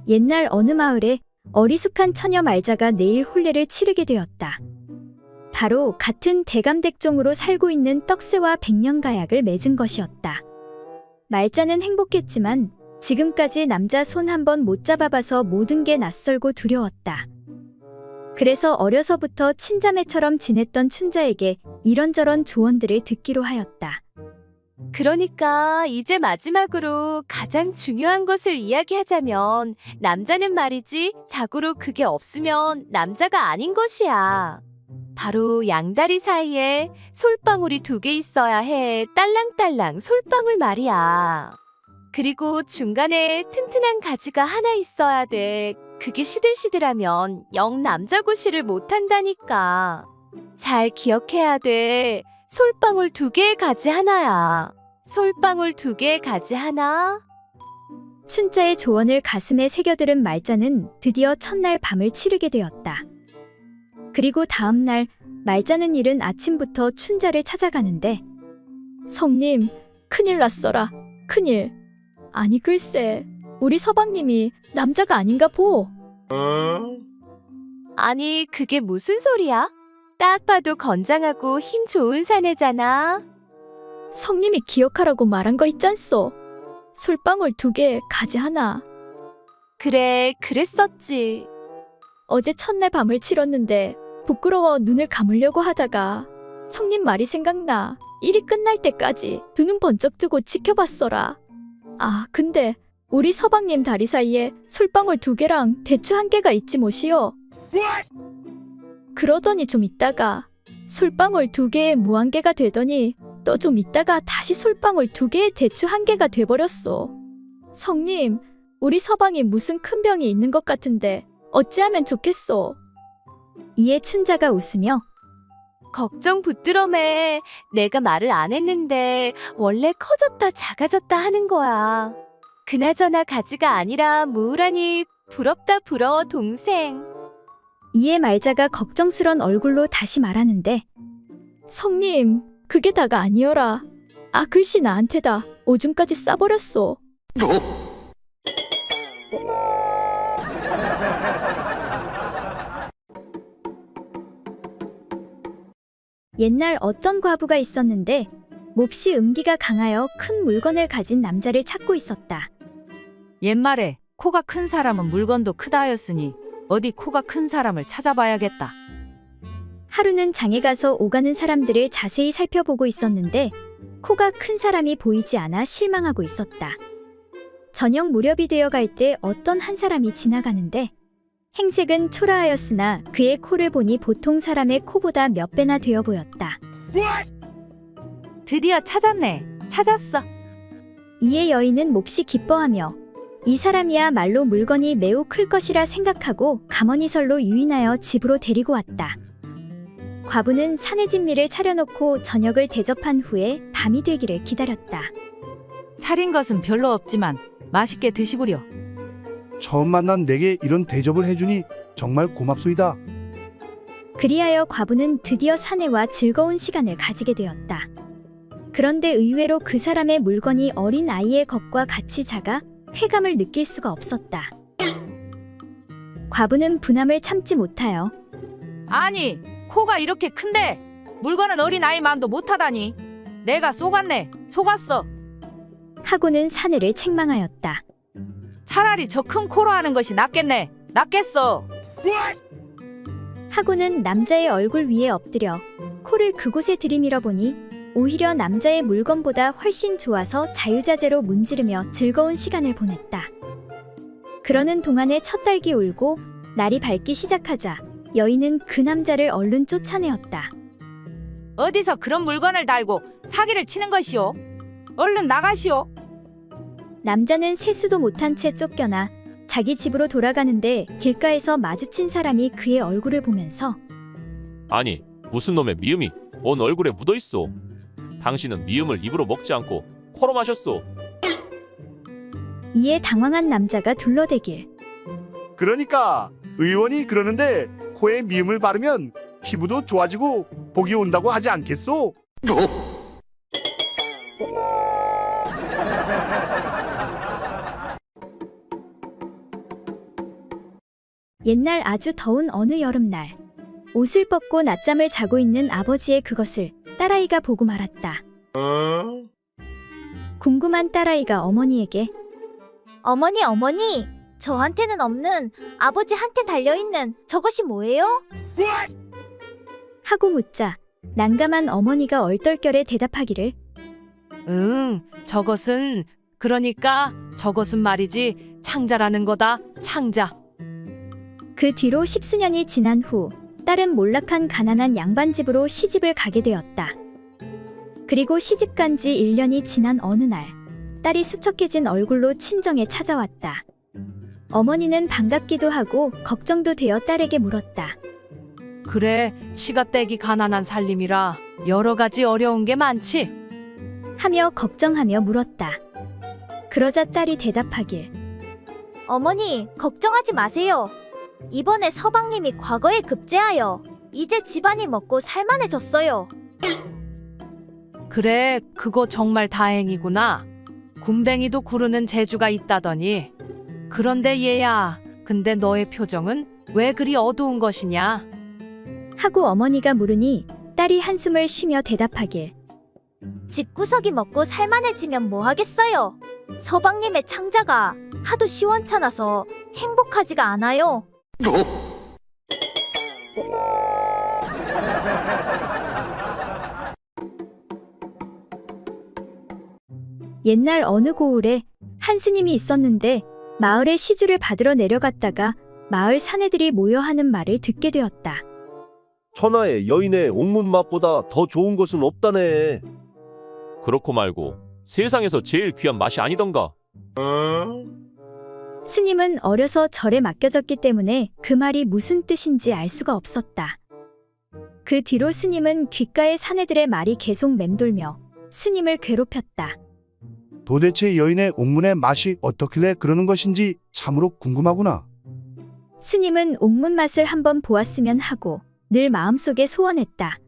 옛날 어느 마을에 어리숙한 처녀 말자가 내일 혼례를 치르게 되었다. 바로 같은 대감댁종으로 살고 있는 떡새와 백년가약을 맺은 것이었다. 말자는 행복했지만 지금까지 남자 손 한 번 못 잡아봐서 모든 게 낯설고 두려웠다. 그래서 어려서부터 친자매처럼 지냈던 춘자에게 이런저런 조언들을 듣기로 하였다. 그러니까 이제 마지막으로 가장 중요한 것을 이야기하자면 남자는 말이지 자고로 그게 없으면 남자가 아닌 것이야. 바로 양다리 사이에 솔방울이 2개 있어야 해. 딸랑딸랑 솔방울 말이야. 그리고 중간에 튼튼한 가지가 하나 있어야 돼. 그게 시들시들하면 영 남자고시를 못한다니까. 잘 기억해야 돼. 솔방울 2개의 가지 하나야. 솔방울 2개의 가지 하나. 춘자의 조언을 가슴에 새겨들은 말자는 드디어 첫날 밤을 치르게 되었다. 그리고 다음 날 말자는 이른 아침부터 춘자를 찾아가는데 성님, 큰일 났어라. 큰일. 아니 글쎄, 우리 서방님이 남자가 아닌가 보. 아니 그게 무슨 소리야? 딱 봐도 건장하고 힘 좋은 사내잖아. 성님이 기억하라고 말한 거 있잖소. 솔방울 2개, 가지 하나. 그래, 그랬었지. 어제 첫날 밤을 치렀는데 부끄러워 눈을 감으려고 하다가 성님 말이 생각나 일이 끝날 때까지 두 눈 번쩍 뜨고 지켜봤어라. 아, 근데 우리 서방님 다리 사이에 솔방울 2개랑 대추 1개가 있지 뭐시오. 그러더니 좀 있다가 솔방울 2개에 무한개가 되더니 또 좀 있다가 다시 솔방울 2개에 대추 1개가 돼버렸소. 성님, 우리 서방이 무슨 큰 병이 있는 것 같은데 어찌하면 좋겠소. 이에 춘자가 웃으며 걱정 붙들어매. 내가 말을 안 했는데 원래 커졌다 작아졌다 하는 거야. 그나저나 가지가 아니라 무우라니 부럽다 부러워 동생. 이에 말자가 걱정스런 얼굴로 다시 말하는데 성님, 그게 다가 아니어라. 아 글씨 나한테다 오줌까지 싸버렸소. 옛날 어떤 과부가 있었는데 몹시 음기가 강하여 큰 물건을 가진 남자를 찾고 있었다. 옛말에 코가 큰 사람은 물건도 크다 하였으니 어디 코가 큰 사람을 찾아봐야겠다. 하루는 장에 가서 오가는 사람들을 자세히 살펴보고 있었는데 코가 큰 사람이 보이지 않아 실망하고 있었다. 저녁 무렵이 되어 갈 때 어떤 한 사람이 지나가는데 행색은 초라하였으나 그의 코를 보니 보통 사람의 코보다 몇 배나 되어 보였다. 드디어 찾았네. 찾았어. 이에 여인은 몹시 기뻐하며 이 사람이야말로 물건이 매우 클 것이라 생각하고 가머니설로 유인하여 집으로 데리고 왔다. 과부는 산의 진미를 차려놓고 저녁을 대접한 후에 밤이 되기를 기다렸다. 차린 것은 별로 없지만 맛있게 드시구려. 처음 만난 내게 이런 대접을 해주니 정말 고맙소이다. 그리하여 과부는 드디어 사내와 즐거운 시간을 가지게 되었다. 그런데 의외로 그 사람의 물건이 어린 아이의 것과 같이 작아 쾌감을 느낄 수가 없었다. 과부는 분함을 참지 못하여 아니, 코가 이렇게 큰데 물건은 어린 아이만도 못하다니. 내가 속았네. 속았어. 하고는 사내를 책망하였다. 차라리 저 큰 코로 하는 것이 낫겠네. 낫겠어. 하고는 남자의 얼굴 위에 엎드려 코를 그곳에 들이밀어 보니 오히려 남자의 물건보다 훨씬 좋아서 자유자재로 문지르며 즐거운 시간을 보냈다. 그러는 동안에 첫 딸기 울고 날이 밝기 시작하자 여인은 그 남자를 얼른 쫓아내었다. 어디서 그런 물건을 달고 사기를 치는 것이오? 얼른 나가시오. 남자는 세수도 못한 채 쫓겨나 자기 집으로 돌아가는데 길가에서 마주친 사람이 그의 얼굴을 보면서 아니, 무슨 놈의 미음이 온 얼굴에 묻어 있어. 당신은 미음을 입으로 먹지 않고 코로 마셨소. 이에 당황한 남자가 둘러대길. 그러니까 의원이 그러는데 코에 미음을 바르면 피부도 좋아지고 복이 온다고 하지 않겠소? 옛날 아주 더운 어느 여름날 옷을 벗고 낮잠을 자고 있는 아버지의 그것을 딸아이가 보고 말았다. 궁금한 딸아이가 어머니에게 어머니, 저한테는 없는 아버지한테 달려있는 저것이 뭐예요? 하고 묻자 난감한 어머니가 얼떨결에 대답하기를 저것은 그러니까 저것은 말이지 창자라는 거다. 창자. 그 뒤로 10수년이 지난 후 딸은 몰락한 가난한 양반집으로 시집을 가게 되었다. 그리고 시집간 지 1년이 지난 어느 날 딸이 수척해진 얼굴로 친정에 찾아왔다. 어머니는 반갑기도 하고 걱정도 되어 딸에게 물었다. 그래, 시가떼기 가난한 살림이라 여러 가지 어려운 게 많지? 하며 걱정하며 물었다. 그러자 딸이 대답하길 어머니, 걱정하지 마세요. 이번에 서방님이 과거에 급제하여 이제 집안이 먹고 살만해졌어요. 그래, 그거 정말 다행이구나. 군뱅이도 구르는 재주가 있다더니. 그런데 얘야, 근데 너의 표정은 왜 그리 어두운 것이냐? 하고 어머니가 물으니 딸이 한숨을 쉬며 대답하길 집구석이 먹고 살만해지면 뭐 하겠어요? 서방님의 창자가 하도 시원찮아서 행복하지가 않아요. 옛날 어느 고을에 한 한 스님이 있었는데 마을에 시주를 받으러 내려갔다가 마을 사내들이 모여 하는 말을 듣게 되었다. 천하의 여인의 옥문 맛보다 더 좋은 것은 없다네. 그렇고 말고 세상에서 제일 귀한 맛이 아니던가. 스님은 어려서 절에 맡겨졌기 때문에 그 말이 무슨 뜻인지 알 수가 없었다. 그 뒤로 스님은 귓가의 사내들의 말이 계속 맴돌며 스님을 괴롭혔다. 도대체 여인의 옥문의 맛이 어떻길래 그러는 것인지 참으로 궁금하구나. 스님은 옥문 맛을 한번 보았으면 하고 늘 마음속에 소원했다.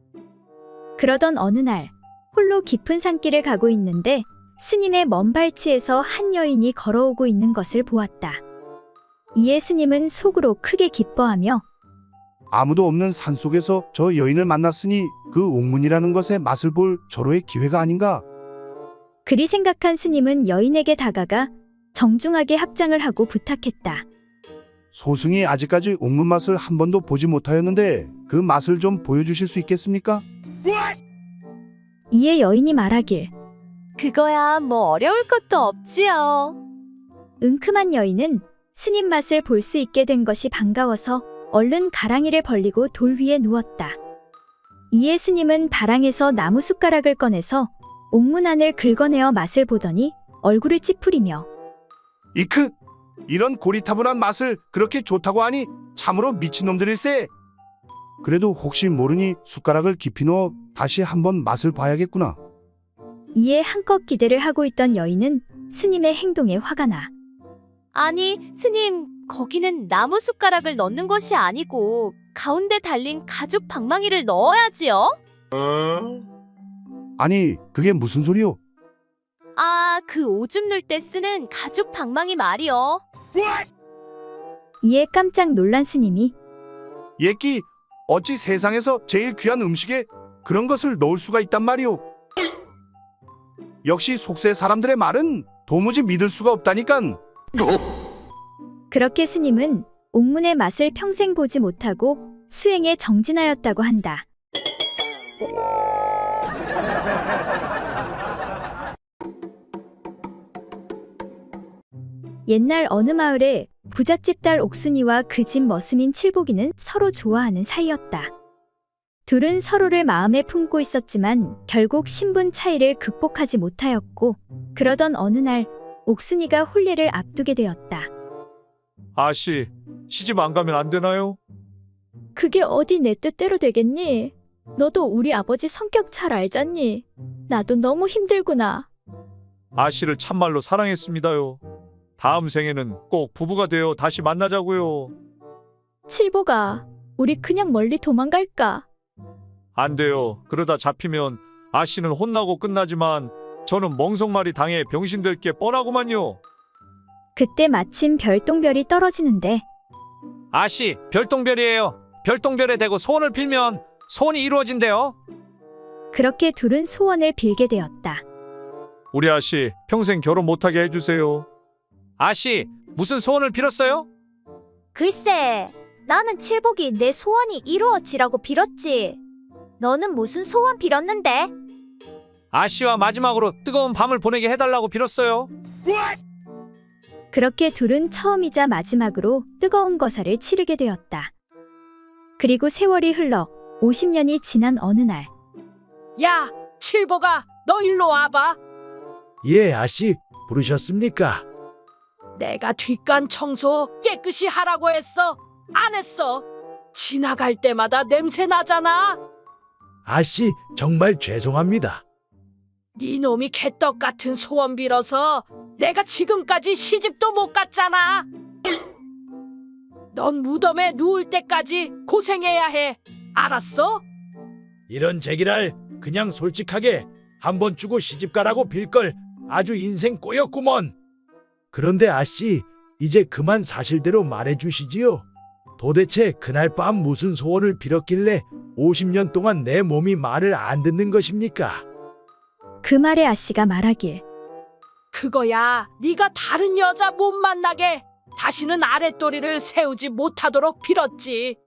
그러던 어느 날 홀로 깊은 산길을 가고 있는데 스님의 먼 발치에서 한 여인이 걸어오고 있는 것을 보았다. 이에 스님은 속으로 크게 기뻐하며 아무도 없는 산속에서 저 여인을 만났으니 그 옥문이라는 것의 맛을 볼 절호의 기회가 아닌가. 그리 생각한 스님은 여인에게 다가가 정중하게 합장을 하고 부탁했다. 소승이 아직까지 옥문 맛을 한 번도 보지 못하였는데 그 맛을 좀 보여주실 수 있겠습니까? 이에 여인이 말하길 그거야 뭐 어려울 것도 없지요. 은큼한 여인은 스님 맛을 볼 수 있게 된 것이 반가워서 얼른 가랑이를 벌리고 돌 위에 누웠다. 이에 스님은 바랑에서 나무 숟가락을 꺼내서 옥문 안을 긁어내어 맛을 보더니 얼굴을 찌푸리며 이크! 이런 고리타분한 맛을 그렇게 좋다고 하니 참으로 미친놈들일세. 그래도 혹시 모르니 숟가락을 깊이 넣어 다시 한번 맛을 봐야겠구나. 이에 한껏 기대를 하고 있던 여인은 스님의 행동에 화가 나 아니 스님 거기는 나무 숟가락을 넣는 것이 아니고 가운데 달린 가죽 방망이를 넣어야지요. 아니 그게 무슨 소리요? 아, 그 오줌 넣을 때 쓰는 가죽 방망이 말이요. 이에 깜짝 놀란 스님이 예끼 어찌 세상에서 제일 귀한 음식에 그런 것을 넣을 수가 있단 말이오. 역시 속세 사람들의 말은 도무지 믿을 수가 없다니깐. 그렇게 스님은 옥문의 맛을 평생 보지 못하고 수행에 정진하였다고 한다. 옛날 어느 마을에 부잣집 딸 옥순이와 그 집 머슴인 칠복이는 서로 좋아하는 사이였다. 둘은 서로를 마음에 품고 있었지만 결국 신분 차이를 극복하지 못하였고 그러던 어느 날 옥순이가 혼례를 앞두게 되었다. 아씨, 시집 안 가면 안 되나요? 그게 어디 내 뜻대로 되겠니? 너도 우리 아버지 성격 잘 알잖니? 나도 너무 힘들구나. 아씨를 참말로 사랑했습니다요. 다음 생에는 꼭 부부가 되어 다시 만나자고요. 칠보가, 우리 그냥 멀리 도망갈까? 안 돼요. 그러다 잡히면 아씨는 혼나고 끝나지만 저는 멍석말이 당해 병신될 게 뻔하구만요. 그때 마침 별똥별이 떨어지는데 아씨, 별똥별이에요. 별똥별에 대고 소원을 빌면 소원이 이루어진대요. 그렇게 둘은 소원을 빌게 되었다. 우리 아씨 평생 결혼 못하게 해주세요. 아씨, 무슨 소원을 빌었어요? 글쎄, 나는 칠복이 내 소원이 이루어지라고 빌었지. 너는 무슨 소원 빌었는데? 아씨와 마지막으로 뜨거운 밤을 보내게 해달라고 빌었어요. 그렇게 둘은 처음이자 마지막으로 뜨거운 거사를 치르게 되었다. 그리고 세월이 흘러 50년이 지난 어느 날 야, 칠보가 너 일로 와봐. 예, 아씨 부르셨습니까? 내가 뒷간 청소 깨끗이 하라고 했어. 안 했어. 지나갈 때마다 냄새 나잖아. 아씨 정말 죄송합니다. 네 놈이 개떡 같은 소원 빌어서 내가 지금까지 시집도 못 갔잖아. 넌 무덤에 누울 때까지 고생해야 해. 알았어? 이런 제기랄 그냥 솔직하게 한번 주고 시집가라고 빌걸 아주 인생 꼬였구먼. 그런데 아씨 이제 그만 사실대로 말해주시지요. 도대체 그날 밤 무슨 소원을 빌었길래 50년 동안 내 몸이 말을 안 듣는 것입니까? 그 말에 아씨가 말하길 그거야 네가 다른 여자 못 만나게 다시는 아랫도리를 세우지 못하도록 빌었지.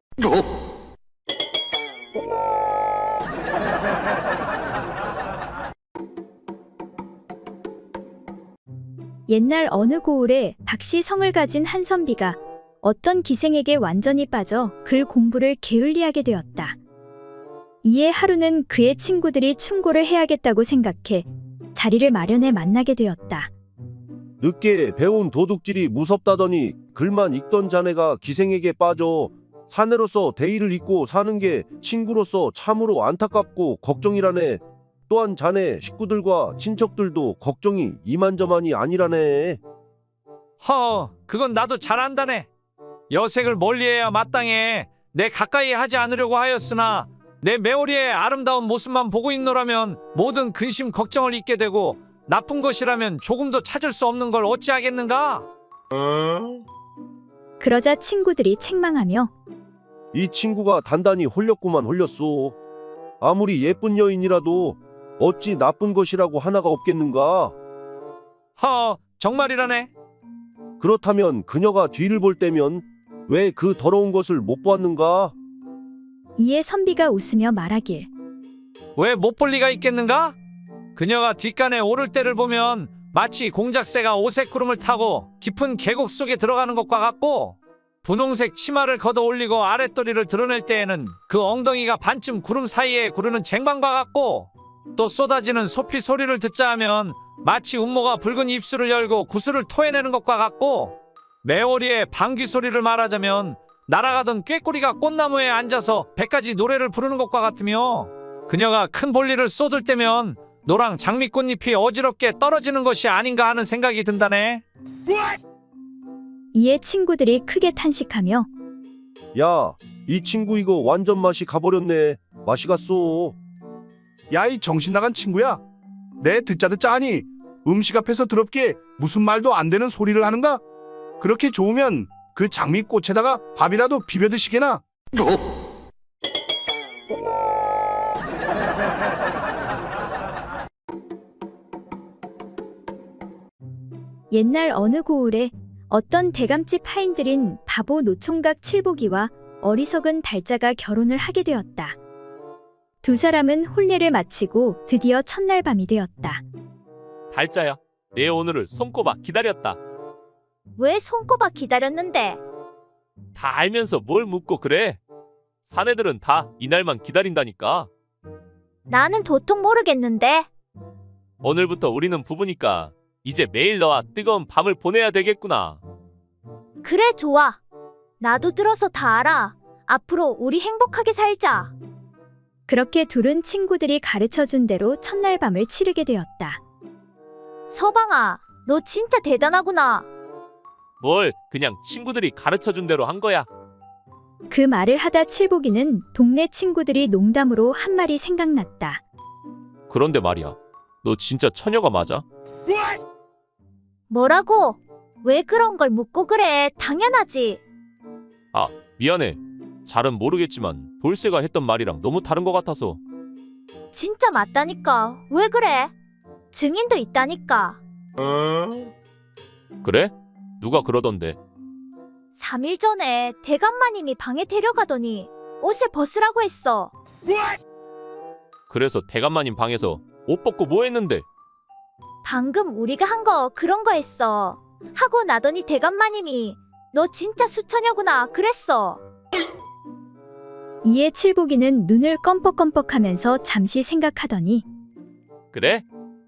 옛날 어느 고을에 박씨 성을 가진 한 선비가 어떤 기생에게 완전히 빠져 글 공부를 게을리하게 되었다. 이에 하루는 그의 친구들이 충고를 해야겠다고 생각해 자리를 마련해 만나게 되었다. 늦게 배운 도둑질이 무섭다더니 글만 읽던 자네가 기생에게 빠져 사내로서 대의를 잊고 사는 게 친구로서 참으로 안타깝고 걱정이라네. 또한 자네 식구들과 친척들도 걱정이 이만저만이 아니라네. 그건 나도 잘 안다네. 여색을 멀리해야 마땅해. 내 가까이 하지 않으려고 하였으나 내 메오리의 아름다운 모습만 보고 있노라면 모든 근심 걱정을 잊게 되고 나쁜 것이라면 조금도 찾을 수 없는 걸 어찌하겠는가? 그러자 친구들이 책망하며 이 친구가 단단히 홀렸구만 홀렸소. 아무리 예쁜 여인이라도 어찌 나쁜 것이라고 하나가 없겠는가? 정말이라네. 그렇다면 그녀가 뒤를 볼 때면 왜 그 더러운 것을 못 보았는가? 이에 선비가 웃으며 말하길 왜 못 볼 리가 있겠는가? 그녀가 뒷간에 오를 때를 보면 마치 공작새가 오색 구름을 타고 깊은 계곡 속에 들어가는 것과 같고 분홍색 치마를 걷어 올리고 아랫도리를 드러낼 때에는 그 엉덩이가 반쯤 구름 사이에 구르는 쟁반과 같고 또 쏟아지는 소피 소리를 듣자 하면 마치 운모가 붉은 입술을 열고 구슬을 토해내는 것과 같고 메오리의 방귀 소리를 말하자면 날아가던 꾀꼬리가 꽃나무에 앉아서 100가지 노래를 부르는 것과 같으며 그녀가 큰 볼일을 쏟을 때면 노랑 장미꽃잎이 어지럽게 떨어지는 것이 아닌가 하는 생각이 든다네. 이에 친구들이 크게 탄식하며 야, 이 친구 이거 완전 맛이 가버렸네. 맛이 갔어. 야, 이 정신 나간 친구야. 내 듣자 하니 음식 앞에서 더럽게 무슨 말도 안 되는 소리를 하는가? 그렇게 좋으면 그 장미꽃에다가 밥이라도 비벼 드시게나. 옛날 어느 고을에 어떤 대감집 하인들인 바보 노총각 칠복이와 어리석은 달자가 결혼을 하게 되었다. 두 사람은 혼례를 마치고 드디어 첫날 밤이 되었다. 달자야, 내 오늘을 손꼽아 기다렸다. 왜 손꼽아 기다렸는데? 다 알면서 뭘 묻고 그래? 사내들은 다 이날만 기다린다니까. 나는 도통 모르겠는데. 오늘부터 우리는 부부니까 이제 매일 너와 뜨거운 밤을 보내야 되겠구나. 그래, 좋아. 나도 들어서 다 알아. 앞으로 우리 행복하게 살자. 그렇게 둘은 친구들이 가르쳐준 대로 첫날 밤을 치르게 되었다. 서방아, 너 진짜 대단하구나. 뭘 그냥 친구들이 가르쳐준 대로 한 거야. 그 말을 하다 칠복이는 동네 친구들이 농담으로 한 말이 생각났다. 그런데 말이야, 너 진짜 처녀가 맞아? 뭐라고? 왜 그런 걸 묻고 그래? 당연하지. 아, 미안해. 잘은 모르겠지만 돌쇠가 했던 말이랑 너무 다른 것 같아서. 진짜 맞다니까. 왜 그래? 증인도 있다니까. 그래? 누가 그러던데? 3일 전에 대감마님이 방에 데려가더니 옷을 벗으라고 했어. 그래서 대감마님 방에서 옷 벗고 뭐 했는데? 방금 우리가 한 거 그런 거 했어. 하고 나더니 대감마님이 너 진짜 수처녀구나 그랬어. 이에 칠복이는 눈을 껌뻑껌뻑하면서 잠시 생각하더니 그래?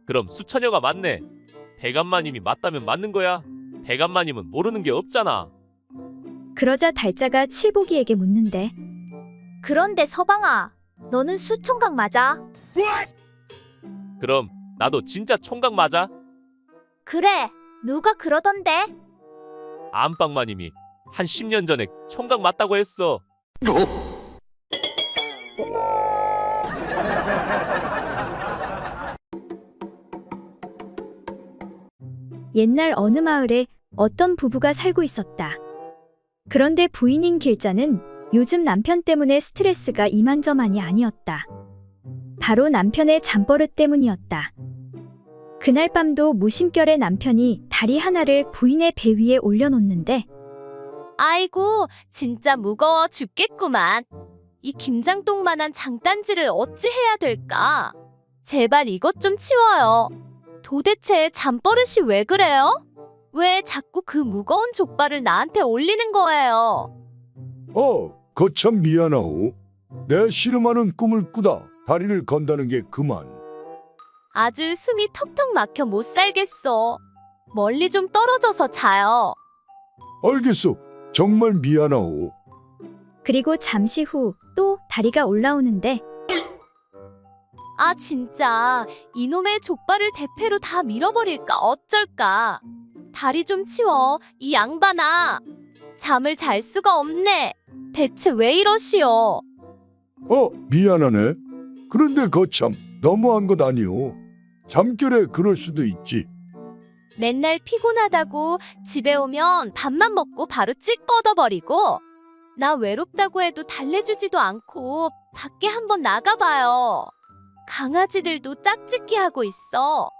그럼 수처녀가 맞네. 대감마님이 맞다면 맞는 거야. 대감마님은 모르는 게 없잖아. 그러자 달자가 칠복이에게 묻는데 그런데 서방아, 너는 수총각 맞아? 그럼 나도 진짜 총각 맞아? 그래, 누가 그러던데? 안방마님이 한 10년 전에 총각 맞다고 했어. 옛날 어느 마을에 어떤 부부가 살고 있었다. 그런데 부인인 길자는 요즘 남편 때문에 스트레스가 이만저만이 아니었다. 바로 남편의 잠버릇 때문이었다. 그날 밤도 무심결에 남편이 다리 하나를 부인의 배 위에 올려놓는데 아이고, 진짜 무거워 죽겠구만. 이 김장똥만한 장단지를 어찌 해야 될까? 제발 이것 좀 치워요. 도대체 잠버릇이 왜 그래요? 왜 자꾸 그 무거운 족발을 나한테 올리는 거예요? 거참 미안하오. 내 씨름하는 꿈을 꾸다 다리를 건다는 게 그만. 아주 숨이 턱턱 막혀 못 살겠어. 멀리 좀 떨어져서 자요. 알겠소. 정말 미안하오. 그리고 잠시 후 또 다리가 올라오는데 아 진짜 이놈의 족발을 대패로 다 밀어버릴까 어쩔까. 다리 좀 치워 이 양반아. 잠을 잘 수가 없네. 대체 왜 이러시오? 미안하네. 그런데 거참 너무한 것 아니오. 잠결에 그럴 수도 있지. 맨날 피곤하다고 집에 오면 밥만 먹고 바로 찍 뻗어버리고 나 외롭다고 해도 달래주지도 않고 밖에 한번 나가봐요. 강아지들도 짝짓기 하고 있어.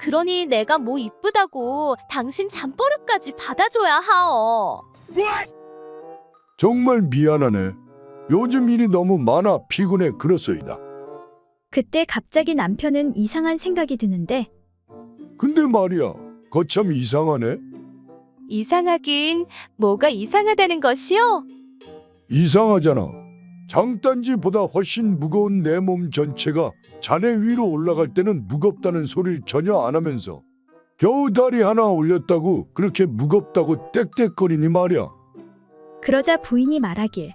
그러니 내가 뭐 이쁘다고 당신 잠버릇까지 받아줘야 하오. 정말 미안하네. 요즘 일이 너무 많아 피곤해 그렇소이다. 그때 갑자기 남편은 이상한 생각이 드는데 근데 말이야, 거참 이상하네. 이상하긴 뭐가 이상하다는 것이요? 이상하잖아. 장단지보다 훨씬 무거운 내 몸 전체가 자네 위로 올라갈 때는 무겁다는 소리를 전혀 안 하면서 겨우 다리 하나 올렸다고 그렇게 무겁다고 떽떽거리니 말이야. 그러자 부인이 말하길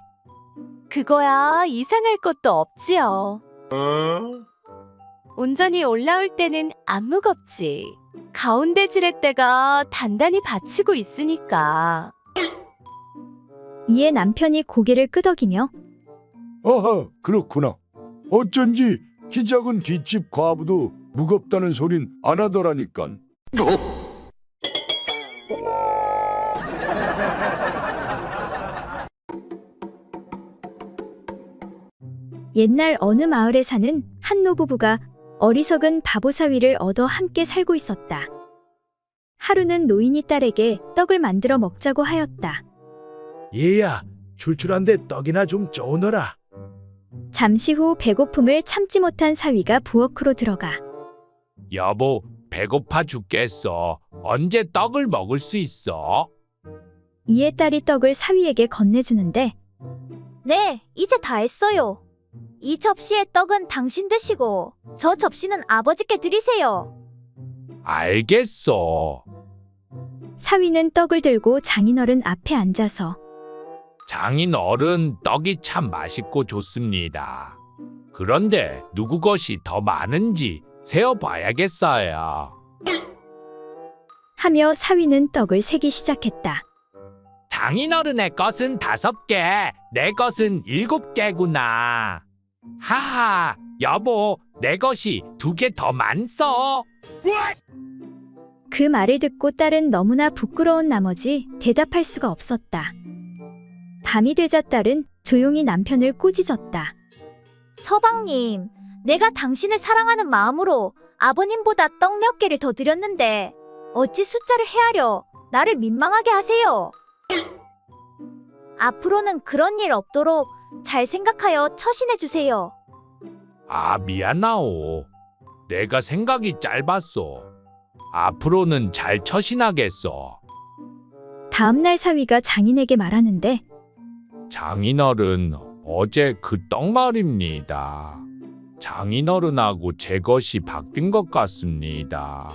그거야 이상할 것도 없지요. 온전히 올라올 때는 안 무겁지. 가운데 지렛대가 단단히 받치고 있으니까. 이에 남편이 고개를 끄덕이며 아하, 그렇구나. 어쩐지 키 작은 뒷집 과부도 무겁다는 소린 안 하더라니깐. 옛날 어느 마을에 사는 한 노부부가 어리석은 바보사위를 얻어 함께 살고 있었다. 하루는 노인이 딸에게 떡을 만들어 먹자고 하였다. 얘야, 출출한데 떡이나 좀 쪄오너라. 잠시 후 배고픔을 참지 못한 사위가 부엌으로 들어가 여보, 배고파 죽겠어. 언제 떡을 먹을 수 있어? 이에 딸이 떡을 사위에게 건네주는데 네, 이제 다 했어요. 이 접시의 떡은 당신 드시고 저 접시는 아버지께 드리세요. 알겠어. 사위는 떡을 들고 장인어른 앞에 앉아서 장인 어른, 떡이 참 맛있고 좋습니다. 그런데 누구 것이 더 많은지 세어봐야겠어요. 하며 사위는 떡을 세기 시작했다. 장인 어른의 것은 5개, 내 것은 7개구나. 하하, 여보, 내 것이 2개 더 많소. 그 말을 듣고 딸은 너무나 부끄러운 나머지 대답할 수가 없었다. 밤이 되자 딸은 조용히 남편을 꾸짖었다. 서방님, 내가 당신을 사랑하는 마음으로 아버님보다 떡 몇 개를 더 드렸는데 어찌 숫자를 헤아려 나를 민망하게 하세요? 앞으로는 그런 일 없도록 잘 생각하여 처신해 주세요. 아, 미안하오. 내가 생각이 짧았소. 앞으로는 잘 처신하겠소. 다음날 사위가 장인에게 말하는데 장인어른, 어제 그 떡 말입니다. 장인어른하고 제 것이 바뀐 것 같습니다.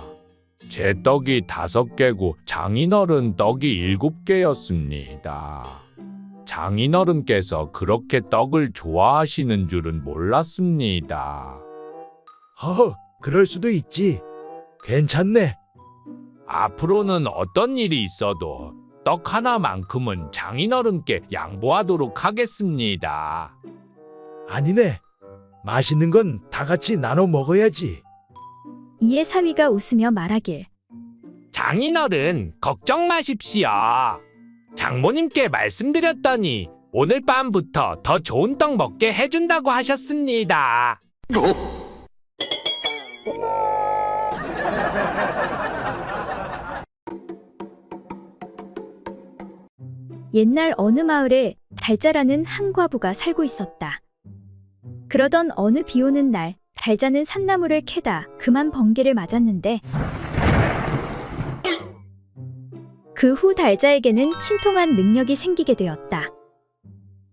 제 떡이 5개고 장인어른 떡이 7개였습니다. 장인어른께서 그렇게 떡을 좋아하시는 줄은 몰랐습니다. 그럴 수도 있지. 괜찮네. 앞으로는 어떤 일이 있어도 떡 하나만큼은 장인어른께 양보하도록 하겠습니다. 아니네. 맛있는 건 다 같이 나눠 먹어야지. 이에 사위가 웃으며 말하길 장인어른, 걱정 마십시오. 장모님께 말씀드렸더니 오늘 밤부터 더 좋은 떡 먹게 해준다고 하셨습니다. 옛날 어느 마을에 달자라는 한 과부가 살고 있었다. 그러던 어느 비 오는 날 달자는 산나물을 캐다 그만 번개를 맞았는데 그 후 달자에게는 신통한 능력이 생기게 되었다.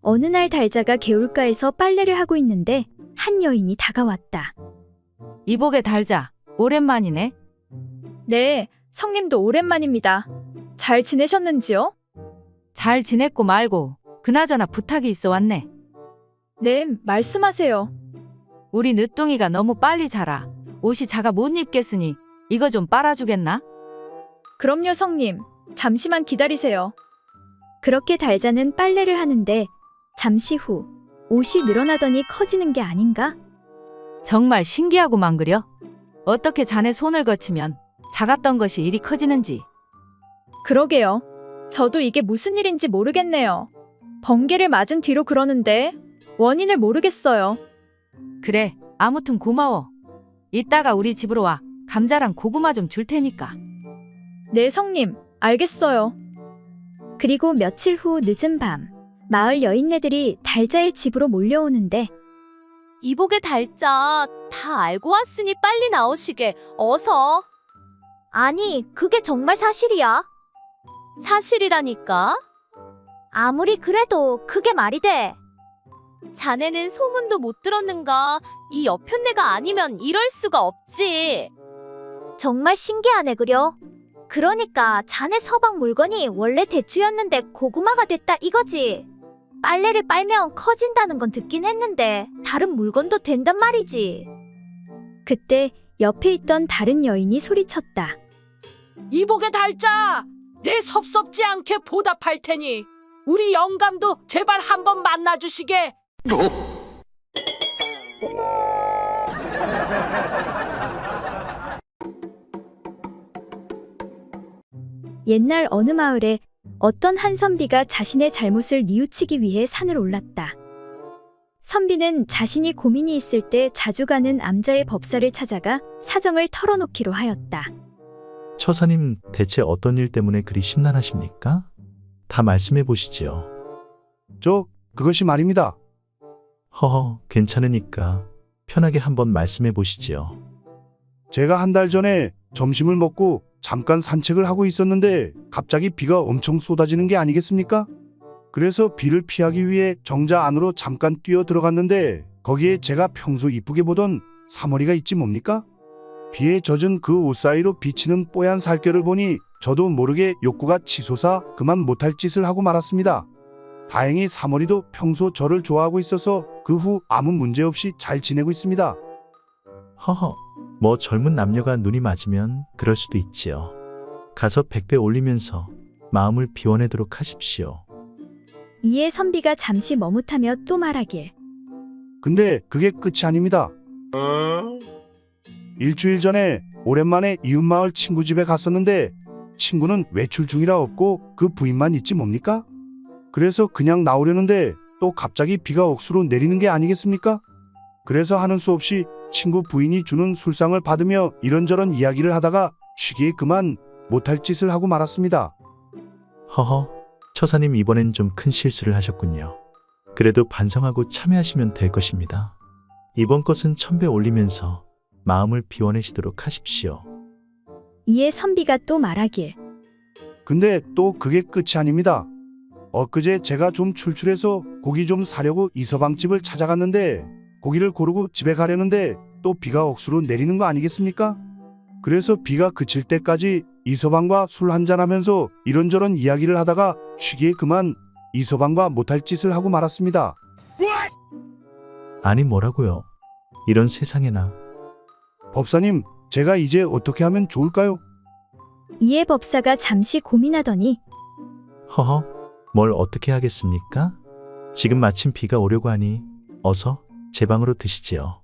어느 날 달자가 개울가에서 빨래를 하고 있는데 한 여인이 다가왔다. 이복의 달자, 오랜만이네. 네, 성님도 오랜만입니다. 잘 지내셨는지요? 잘 지냈고 말고 그나저나 부탁이 있어 왔네. 네, 말씀하세요. 우리 늦둥이가 너무 빨리 자라. 옷이 작아 못 입겠으니 이거 좀 빨아주겠나? 그럼요, 성님. 잠시만 기다리세요. 그렇게 달자는 빨래를 하는데 잠시 후 옷이 늘어나더니 커지는 게 아닌가? 정말 신기하고만 그려. 어떻게 자네 손을 거치면 작았던 것이 이리 커지는지. 그러게요. 저도 이게 무슨 일인지 모르겠네요. 번개를 맞은 뒤로 그러는데 원인을 모르겠어요. 그래, 아무튼 고마워. 이따가 우리 집으로 와. 감자랑 고구마 좀 줄 테니까. 네, 성님. 알겠어요. 그리고 며칠 후 늦은 밤, 마을 여인네들이 달자의 집으로 몰려오는데 이복의 달자 다 알고 왔으니 빨리 나오시게. 어서. 아니, 그게 정말 사실이야? 사실이라니까. 아무리 그래도 그게 말이 돼. 자네는 소문도 못 들었는가? 이 여편네가 아니면 이럴 수가 없지. 정말 신기하네 그려. 그러니까 자네 서방 물건이 원래 대추였는데 고구마가 됐다 이거지. 빨래를 빨면 커진다는 건 듣긴 했는데 다른 물건도 된단 말이지. 그때 옆에 있던 다른 여인이 소리쳤다. 이복의 달자, 내 섭섭지 않게 보답할 테니 우리 영감도 제발 한번 만나주시게. 옛날 어느 마을에 어떤 한 선비가 자신의 잘못을 뉘우치기 위해 산을 올랐다. 선비는 자신이 고민이 있을 때 자주 가는 암자의 법사를 찾아가 사정을 털어놓기로 하였다. 처사님, 대체 어떤 일 때문에 그리 심란하십니까? 다 말씀해 보시지요. 그것이 말입니다. 허허, 괜찮으니까 편하게 한번 말씀해 보시지요. 제가 한 달 전에 점심을 먹고 잠깐 산책을 하고 있었는데 갑자기 비가 엄청 쏟아지는 게 아니겠습니까? 그래서 비를 피하기 위해 정자 안으로 잠깐 뛰어 들어갔는데 거기에 제가 평소 이쁘게 보던 사머리가 있지 뭡니까? 비에 젖은 그 옷 사이로 비치는 뽀얀 살결을 보니 저도 모르게 욕구가 치솟아 그만 못할 짓을 하고 말았습니다. 다행히 사머리도 평소 저를 좋아하고 있어서 그 후 아무 문제 없이 잘 지내고 있습니다. 허허, 뭐 젊은 남녀가 눈이 맞으면 그럴 수도 있지요. 가서 100배 올리면서 마음을 비워내도록 하십시오. 이에 선비가 잠시 머뭇하며 또 말하길. 근데 그게 끝이 아닙니다. 일주일 전에 오랜만에 이웃마을 친구 집에 갔었는데 친구는 외출 중이라 없고 그 부인만 있지 뭡니까? 그래서 그냥 나오려는데 또 갑자기 비가 억수로 내리는 게 아니겠습니까? 그래서 하는 수 없이 친구 부인이 주는 술상을 받으며 이런저런 이야기를 하다가 취기에 그만 못할 짓을 하고 말았습니다. 허허, 처사님 이번엔 좀 큰 실수를 하셨군요. 그래도 반성하고 참회하시면 될 것입니다. 이번 것은 1000배 올리면서 마음을 비워내시도록 하십시오. 이에 선비가 또 말하길. 근데 또 그게 끝이 아닙니다. 엊그제 제가 좀 출출해서 고기 좀 사려고 이서방집을 찾아갔는데 고기를 고르고 집에 가려는데 또 비가 억수로 내리는 거 아니겠습니까? 그래서 비가 그칠 때까지 이서방과 술 한잔하면서 이런저런 이야기를 하다가 취기에 그만 이서방과 못할 짓을 하고 말았습니다. 아니 뭐라고요? 이런 세상에나. 법사님, 제가 이제 어떻게 하면 좋을까요? 이에 법사가 잠시 고민하더니 허허, 뭘 어떻게 하겠습니까? 지금 마침 비가 오려고 하니 어서 제 방으로 드시지요.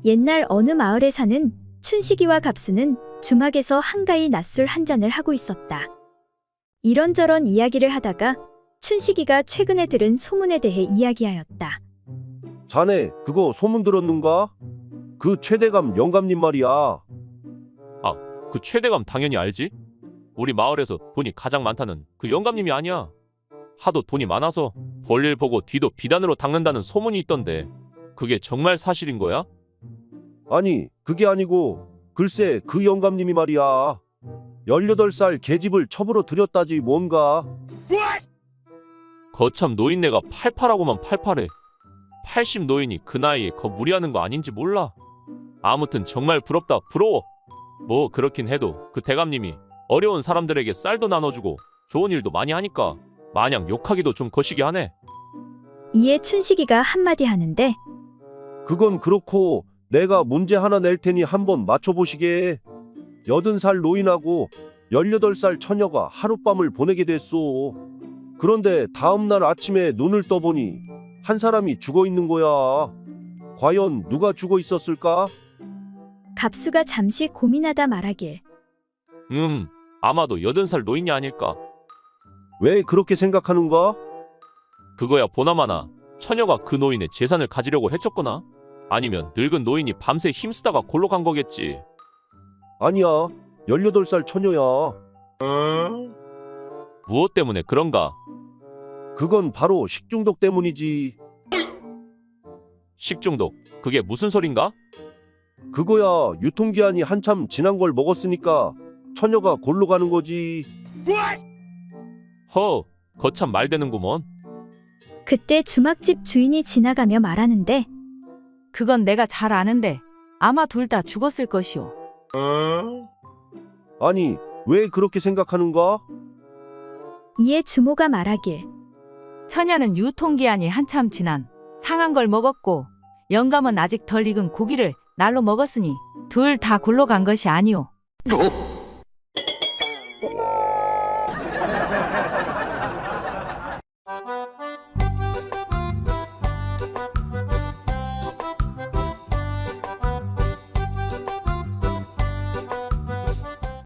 옛날 어느 마을에 사는 춘식이와 갑수는 주막에서 한가히 낮술 한 잔을 하고 있었다. 이런저런 이야기를 하다가 춘식이가 최근에 들은 소문에 대해 이야기하였다. 자네 그거 소문 들었는가? 그 최대감 영감님 말이야. 그 최대감 당연히 알지? 우리 마을에서 돈이 가장 많다는 그 영감님이 아니야. 하도 돈이 많아서 볼일 보고 뒤도 비단으로 닦는다는 소문이 있던데. 그게 정말 사실인 거야? 아니, 그게 아니고 글쎄 그 영감님이 말이야. 18살 계집을 첩으로 들였다지 뭔가. 거참 노인네가 팔팔하고만 팔팔해. 80 노인이 그 나이에 거 무리하는 거 아닌지 몰라. 아무튼 정말 부럽다, 부러워. 뭐 그렇긴 해도 그 대감님이 어려운 사람들에게 쌀도 나눠주고 좋은 일도 많이 하니까 마냥 욕하기도 좀 거시기 하네. 이에 춘식이가 한마디 하는데 그건 그렇고 내가 문제 하나 낼 테니 한번 맞춰보시게. 80살 노인하고 18살 처녀가 하룻밤을 보내게 됐소. 그런데 다음날 아침에 눈을 떠보니 한 사람이 죽어 있는 거야. 과연 누가 죽어 있었을까? 갑수가 잠시 고민하다 말하길. 아마도 80살 노인이 아닐까. 왜 그렇게 생각하는가? 그거야 보나마나 처녀가 그 노인의 재산을 가지려고 해쳤거나 아니면 늙은 노인이 밤새 힘쓰다가 골로 간 거겠지. 아니야, 18살 처녀야. 무엇 때문에 그런가? 그건 바로 식중독 때문이지. 식중독? 그게 무슨 소린가? 그거야, 유통기한이 한참 지난 걸 먹었으니까 처녀가 골로 가는 거지. 거참 말되는구먼. 그때 주막집 주인이 지나가며 말하는데 그건 내가 잘 아는데 아마 둘 다 죽었을 것이오. 아니, 왜 그렇게 생각하는가? 이에 주모가 말하길. 처녀는 유통기한이 한참 지난 상한 걸 먹었고 영감은 아직 덜 익은 고기를 날로 먹었으니 둘 다 골로 간 것이 아니오.